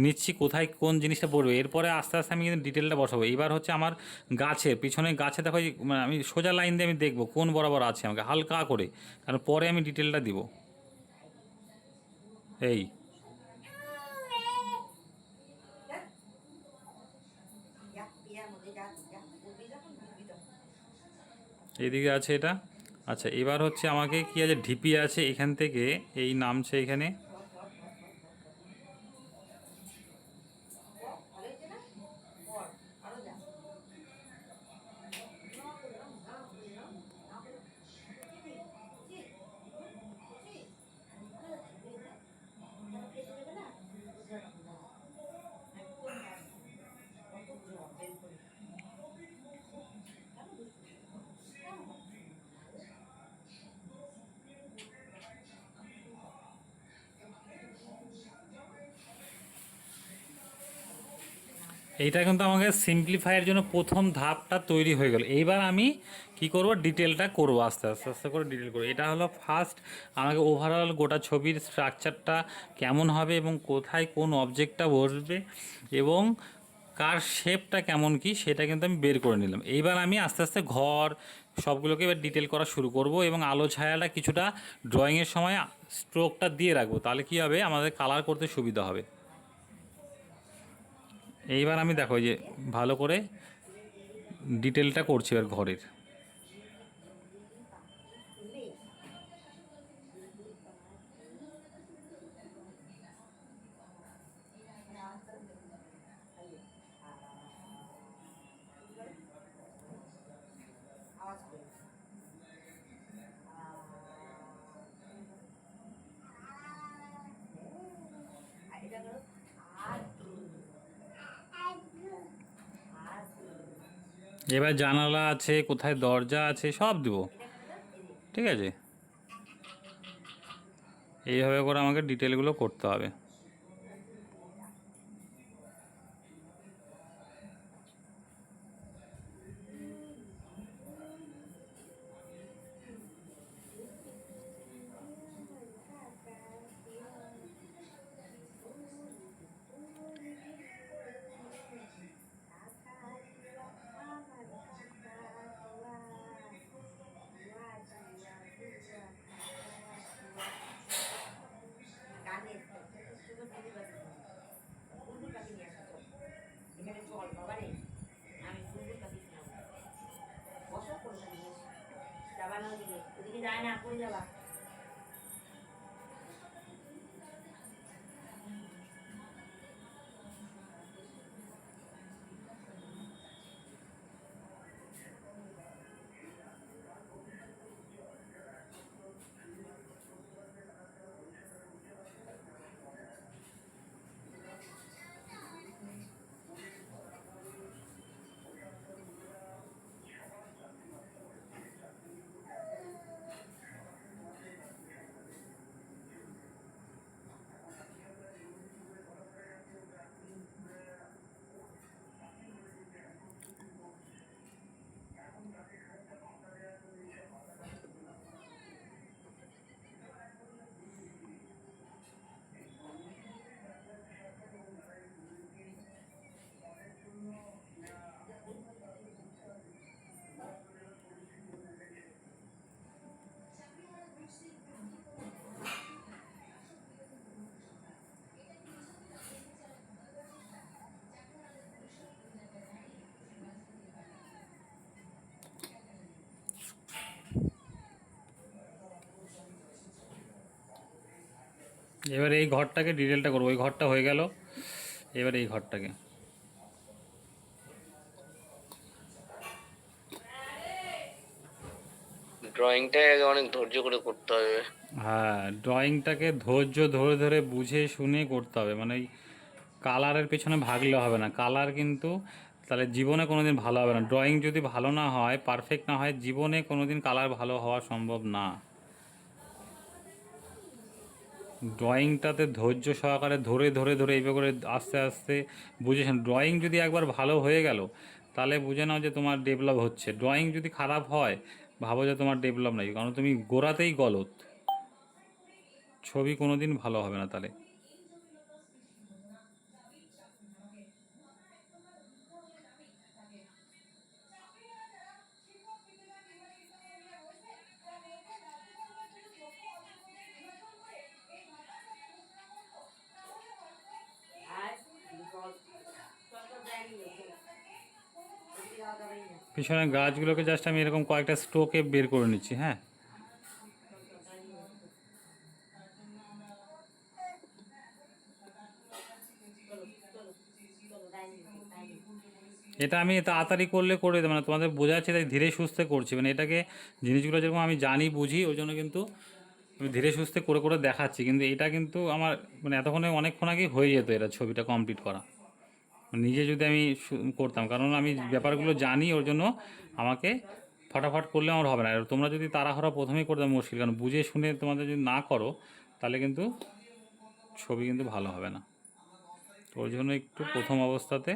নিচ্ছি কোথায় কোন জিনিসটা পড়বে, এরপরে আস্তে আস্তে আমি কিন্তু ডিটেলটা বসাবো। এবার হচ্ছে আমার গাছের পিছনে, গাছে দেখো মানে আমি সোজা লাইন দিয়ে আমি দেখবো কোন বরাবর আছে, আমাকে হালকা করে, কারণ পরে আমি ডিটেলটা দিব। এই এইদিকে আছে এটা। আচ্ছা, এবার হচ্ছে আমাকে কি আছে, ঢিপি আছে এখান থেকে, এই নামছে এখানে, এইটা কিন্তু আমাকে সিম্পলিফাইয়ের জন্য প্রথম ধাপটা তৈরি হয়ে গেল। এইবার আমি কি করব, ডিটেলটা করব, আস্তে আস্তে আস্তে করে ডিটেল করব। এটা হলো ফার্স্ট, আমাকে ওভারঅল গোটা ছবির স্ট্রাকচারটা কেমন হবে এবং কোথায় কোন অবজেক্টটা বসবে এবং কার শেপটা কেমন কি, সেটা কিন্তু আমি বের করে নিলাম। এইবার আমি আস্তে আস্তে ঘর সবগুলোকে এবার ডিটেল করা শুরু করব এবং আলো ছায়াটা কিছুটা ড্রয়িংয়ের সময় স্ট্রোকটা দিয়ে রাখবো, তাহলে কি হবে, আমাদের কালার করতে সুবিধা হবে। এইবার আমি দেখো যে ভালো করে ডিটেলটা করছি এবার ঘরের। এবার জানালা আছে, কোথায় দরজা আছে সব দেবো, ঠিক আছে? এইভাবে করে আমাকে ডিটেলগুলো করতে হবে। এবার এই ঘরটাকে ডিটেলটা করবো, ওই ঘরটা হয়ে গেল, এবার এই ঘরটাকে। ড্রয়িংটা অনেক ধৈর্য করে করতে হবে। হ্যাঁ, ড্রয়িংটাকে ধৈর্য ধরে ধরে বুঝে শুনে করতে হবে, মানে এই কালারের পেছনে ভাগলে হবে না। কালার কিন্তু তাহলে জীবনে কোনো দিন ভালো হবে না। ড্রয়িং যদি ভালো না হয়, পারফেক্ট না হয়, জীবনে কোনো দিন কালার ভালো হওয়া সম্ভব না। ড্রয়িংটাতে ধৈর্য সহকারে ধরে ধরে ধরে এইভাবে করে আস্তে আস্তে বুঝেছেন। ড্রয়িং যদি একবার ভালো হয়ে গেল তাহলে বুঝে নাও যে তোমার ডেভেলপ হচ্ছে। ড্রয়িং যদি খারাপ হয় ভাবো যে তোমার ডেভেলপ নাই, কারণ তুমি গোড়াতেই গলত। ছবি কোনো দিন ভালো হবে না তাহলে। পিছনের গাছগুলোকে জাস্ট আমি এরকম কয়েকটা স্ট্রোকে বের করে নিচ্ছি। হ্যাঁ, এটা আমি তাড়াতাড়ি করলে করে দেবো, মানে তোমাদের বোঝাচ্ছি তাই ধীরে সুস্থে করছি। মানে এটাকে জিনিসগুলো যেরকম আমি জানি বুঝি ওই জন্য কিন্তু আমি ধীরে সুস্থে করে করে দেখাচ্ছি। কিন্তু এটা কিন্তু আমার মানে এতক্ষণে অনেকক্ষণ আগেই হয়ে যেত এটা ছবিটা কমপ্লিট করা, নিজে যদি আমি করতাম। কারণ আমি ব্যাপারগুলো জানি, ওর জন্য আমাকে ফটাফট করলে আমার হবে না। আর তোমরা যদি তাড়াহুড়া প্রথমেই করে দাও মুশকিল, কারণ বুঝে শুনে তোমাদের যদি না করো তাহলে কিন্তু ছবি কিন্তু ভালো হবে না। তো ওর জন্য একটু প্রথম অবস্থাতে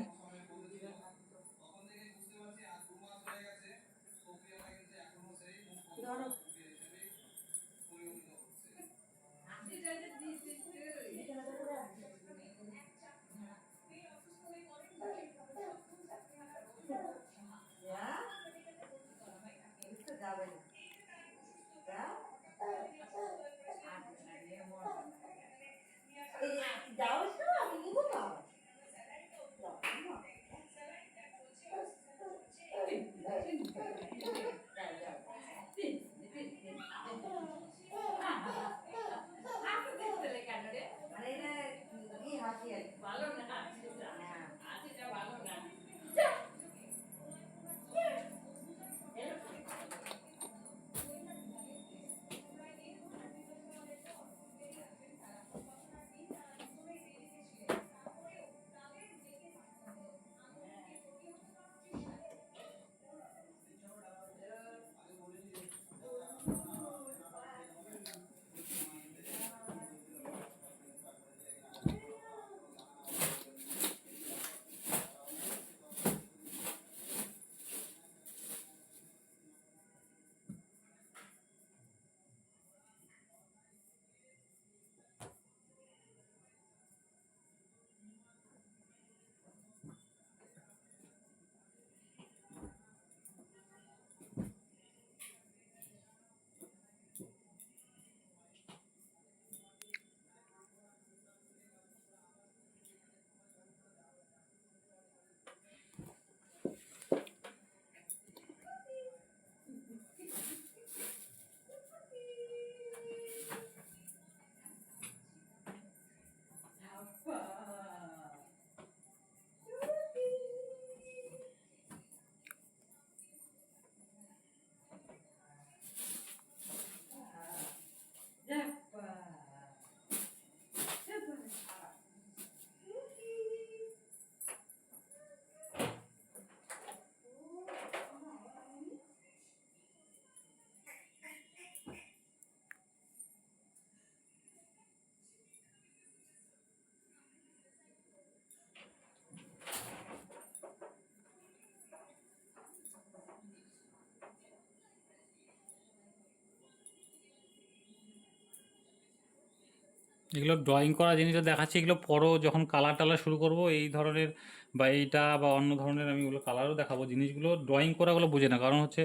এগুলো ড্রয়িং করা জিনিসটা দেখাচ্ছি, এগুলো পরও যখন কালার টালার শুরু করব এই ধরনের বা এইটা বা অন্য ধরনের আমি ওগুলো কালারও দেখাবো। জিনিসগুলো ড্রয়িং করাগুলো বুঝে না, কারণ হচ্ছে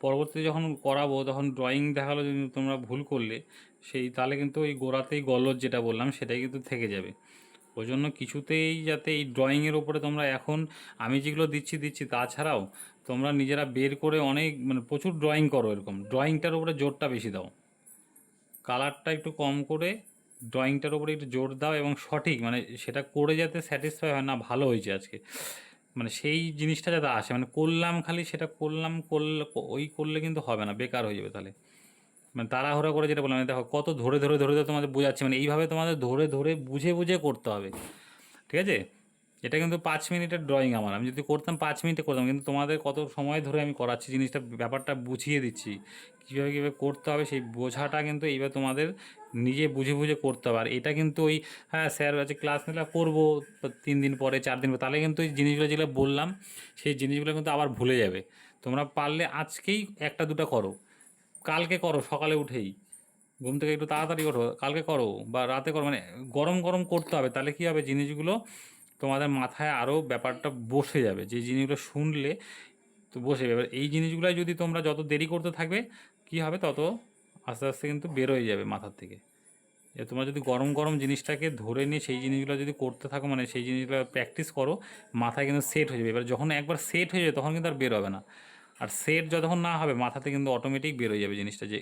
পরবর্তীতে যখন করাবো তখন ড্রয়িং দেখালো যদি তোমরা ভুল করলে সেই তাহলে কিন্তু ওই গোড়াতেই গলদ যেটা বললাম সেটাই কিন্তু থেকে যাবে। ওই জন্য কিছুতেই যাতে এই ড্রয়িংয়ের ওপরে তোমরা এখন আমি যেগুলো দিচ্ছি তাছাড়াও তোমরা নিজেরা বের করে অনেক মানে প্রচুর ড্রয়িং করো, এরকম ড্রয়িংটার উপরে জোরটা বেশি দাও, কালারটা একটু কম করে ড্রয়িংটার উপরে একটু জোর দাও এবং সঠিক মানে সেটা করে যাতে স্যাটিসফাই হয় না ভালো হয়েছে আজকে, মানে সেই জিনিসটা যাতে আসে, মানে করলাম খালি সেটা করলে ওই করলে কিন্তু হবে না, বেকার হয়ে যাবে তাহলে। মানে তাড়াহুড়া করে যেটা বললাম, দেখো কত ধরে তোমাদের বোঝাচ্ছি, মানে এইভাবে তোমাদের ধরে বুঝে করতে হবে, ঠিক আছে? এটা কিন্তু 5 মিনিটের ড্রয়িং আমার, আমি যদি করতাম 5 মিনিটে করতাম, কিন্তু তোমাদের কত সময় ধরে আমি করাচ্ছি জিনিসটা, ব্যাপারটা বুঝিয়ে দিচ্ছি কীভাবে করতে হবে, সেই বোঝাটা কিন্তু এইবার তোমাদের নিজে বুঝে করতে হবে। আর এটা কিন্তু ওই হ্যাঁ স্যার আছে ক্লাস নিলে করবো 3 দিন পরে 4 দিন পরে, তাহলে কিন্তু এই জিনিসগুলো যেগুলো বললাম সেই জিনিসগুলো কিন্তু আবার ভুলে যাবে। তোমরা পারলে আজকেই একটা দুটো করো, কালকে করো সকালে উঠেই, ঘুম থেকে একটু তাড়াতাড়ি ওঠো, কালকে করো বা রাতে করো, মানে গরম গরম করতে হবে, তাহলে কী হবে জিনিসগুলো তোমাদের মাথায় আরও ব্যাপারটা বসে যাবে, যে জিনিসগুলো শুনলে তো বসে যাবে। এবার এই জিনিসগুলো যদি তোমরা যত দেরি করতে থাকবে কী হবে, তত আস্তে আস্তে কিন্তু বেরোয় যাবে মাথার থেকে। যে তোমরা যদি গরম গরম জিনিসটাকে ধরে নিয়ে সেই জিনিসগুলো যদি করতে থাকো, মানে সেই জিনিসগুলো প্র্যাকটিস করো, মাথায় কিন্তু সেট হয়ে যাবে। এবার যখন একবার সেট হয়ে যাবে তখন কিন্তু আর বের হবে না, আর সেট যতক্ষণ না হবে মাথাতে কিন্তু অটোমেটিক বের হয়ে যাবে জিনিসটা, যে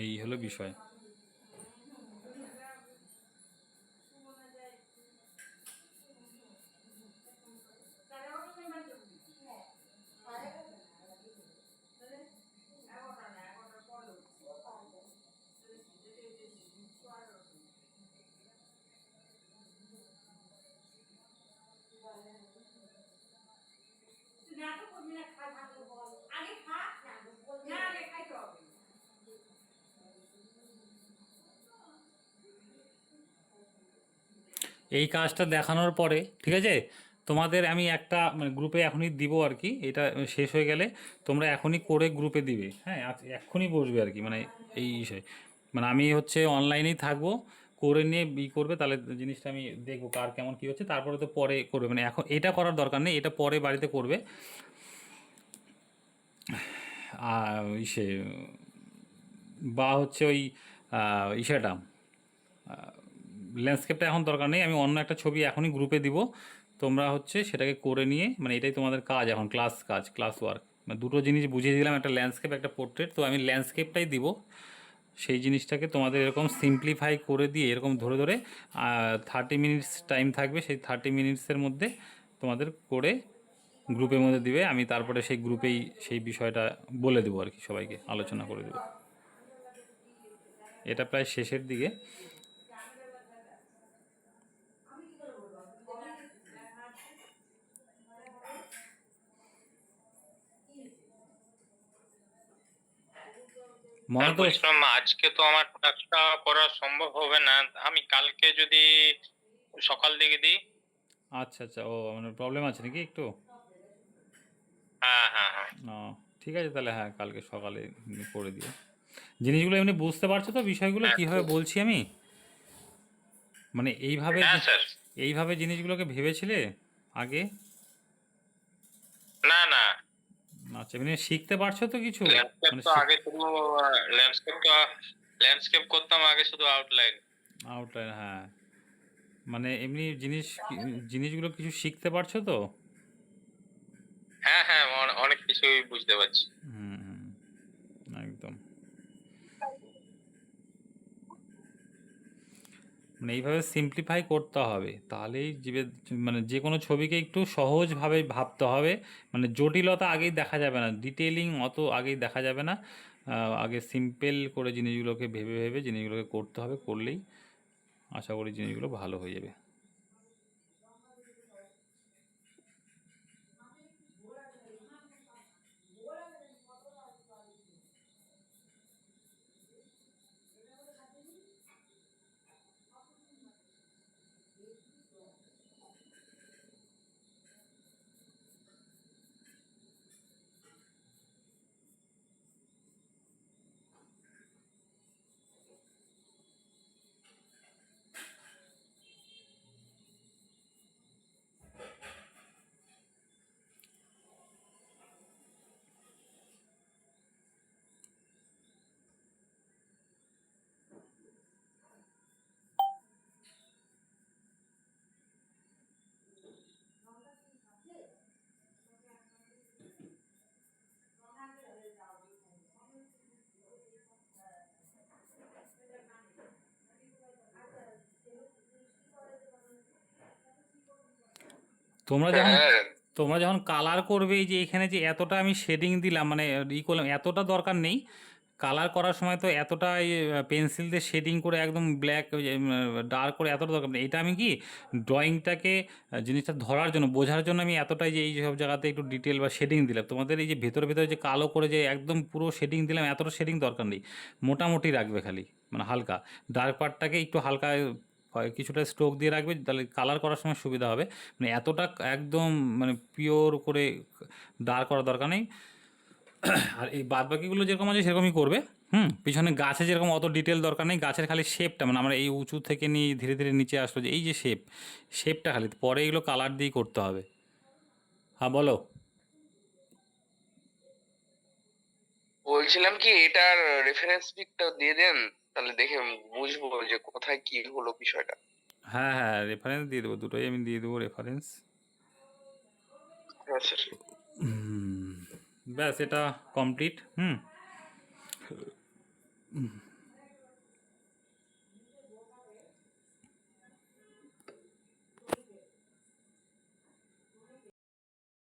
এই হলো বিষয়। এই কাজটা দেখানোর পরে ঠিক আছে, তোমাদের আমি একটা মানে গ্রুপে এখনই দিব আর কি, এটা শেষ হয়ে গেলে তোমরা এখনই করে গ্রুপে দিবে, হ্যাঁ আজ এক্ষুনি বসবে আর কি, মানে এই বিষয় মানে আমি হচ্ছে অনলাইনেই থাকবো, করে নিয়ে করবে, তাহলে জিনিসটা আমি দেখবো কার কেমন কী হচ্ছে, তারপরে তো পরে করবে, মানে এখন এটা করার দরকার নেই, এটা পরে বাড়িতে করবে। আর ইসে বা হচ্ছে ওই ইসেটা ল্যান্ডস্কেপটা এখন দরকার নেই, আমি অন্য একটা ছবি এখনই গ্রুপে দিব, তোমরা হচ্ছে সেটাকে করে নিয়ে মানে এটাই তোমাদের কাজ এখন, ক্লাস ওয়ার্ক, মানে দুটো জিনিস বুঝিয়ে দিলাম, একটা ল্যান্ডস্কেপ একটা পোর্ট্রেট, তো আমি ল্যান্ডস্কেপটাই দিব, সেই জিনিসটাকে তোমাদের এরকম সিম্পলিফাই করে দিয়ে এরকম ধরে 30 মিনিটস টাইম থাকবে, সেই 30 মিনিটসের মধ্যে তোমাদের করে গ্রুপের মধ্যে দিবে, আমি তারপরে সেই গ্রুপেই সেই বিষয়টা বলে দেবো আর কি, সবাইকে আলোচনা করে দেবো। এটা প্রায় শেষের দিকে। আর মনে তো বলছিলাম আজকে তো আমার টাস্কটা করা সম্ভব হবে না, আমি কালকে যদি সকাল দিকে দিই। আচ্ছা ও মানে প্রবলেম আছে নাকি একটু? হ্যাঁ। ও ঠিক আছে তাহলে, হ্যাঁ কালকে সকালে করে দিও। জিনিসগুলো এমনি বুঝতে পারছো তো বিষয়গুলো হ্যাঁ কীভাবে বলছি আমি, মানে হ্যাঁ স্যার। এইভাবে জিনিসগুলোকে ভেবেছিলে আগে? না আচ্ছা এমনি শিখতে পারছো তো কিছু, ল্যান্ডস্কেপ মানে তো আগে শুধু ল্যান্ডস্কেপ করতাম আগে শুধু আউটলাইন। আউটলাইন, হ্যাঁ মানে এমনি জিনিসগুলো কিছু শিখতে পারছো তো? হ্যাঁ অনেক কিছুই বুঝতে পারছি। হুম একদম, মানে এইভাবে সিম্পলিফাই করতে হবে, তাহলেই মানে যে কোনো ছবিকে একটু সহজভাবে ভাবতে হবে, মানে জটিলতা আগেই দেখা যাবে না, ডিটেলিং অত আগেই দেখা যাবে না, আগে সিম্পল করে জিনিসগুলোকে ভেবে জিনিসগুলোকে করতে হবে, করলেই আশা করি জিনিসগুলো ভালো হয়ে যাবে। তোমরা যখন হ্যাঁ তোমরা যখন কালার করবে, এই যে এখানে যে এতটা আমি শেডিং দিলাম, মানে ই করলাম, এতটা দরকার নেই। কালার করার সময় তো এতটা পেন্সিল দিয়ে শেডিং করে একদম ব্ল্যাক ডার্ক করে এতটা দরকার নেই। এটা আমি কি ড্রয়িংটাকে জিনিসটা ধরার জন্য, বোঝার জন্য আমি এতটাই যে এই সব জায়গাতে একটু ডিটেল বা শেডিং দিলাম। তোমাদের এই যে ভেতরে ভেতরে যে কালো করে যে একদম পুরো শেডিং দিলাম, এতটা শেডিং দরকার নেই। মোটামুটি রাখবে খালি, মানে হালকা ডার্ক পার্টটাকে একটু হালকা হয় কিছুটা স্ট্রোক দিয়ে রাখবে, তাহলে কালার করার সময় সুবিধা হবে। মানে এতটা একদম মানে পিওর করে ডার্ক করার দরকার নেই। আর এই বাদবাকিগুলো যেরকম আছে সেরকমই করবে। পিছনে গাছে যেরকম অত ডিটেল দরকার নেই, গাছের খালি শেপটা, মানে আমরা এই উঁচু থেকে নিয়ে ধীরে ধীরে নিচে আসলো যে এই যে শেপটা খালি, পরে এগুলো কালার দিয়েই করতে হবে। হ্যাঁ বলো। বলছিলাম কি, এটার রেফারেন্স পিকটা দিয়ে দেন, তাহলে দেখে বুঝবো যে কোথায় কি হলো বিষয়টা। হ্যাঁ হ্যাঁ, রেফারেন্স দিয়ে দেবো, দুটোই আমি দিয়ে দেবো রেফারেন্স। হ্যাঁ স্যার। ব্যাস এটা কমপ্লিট।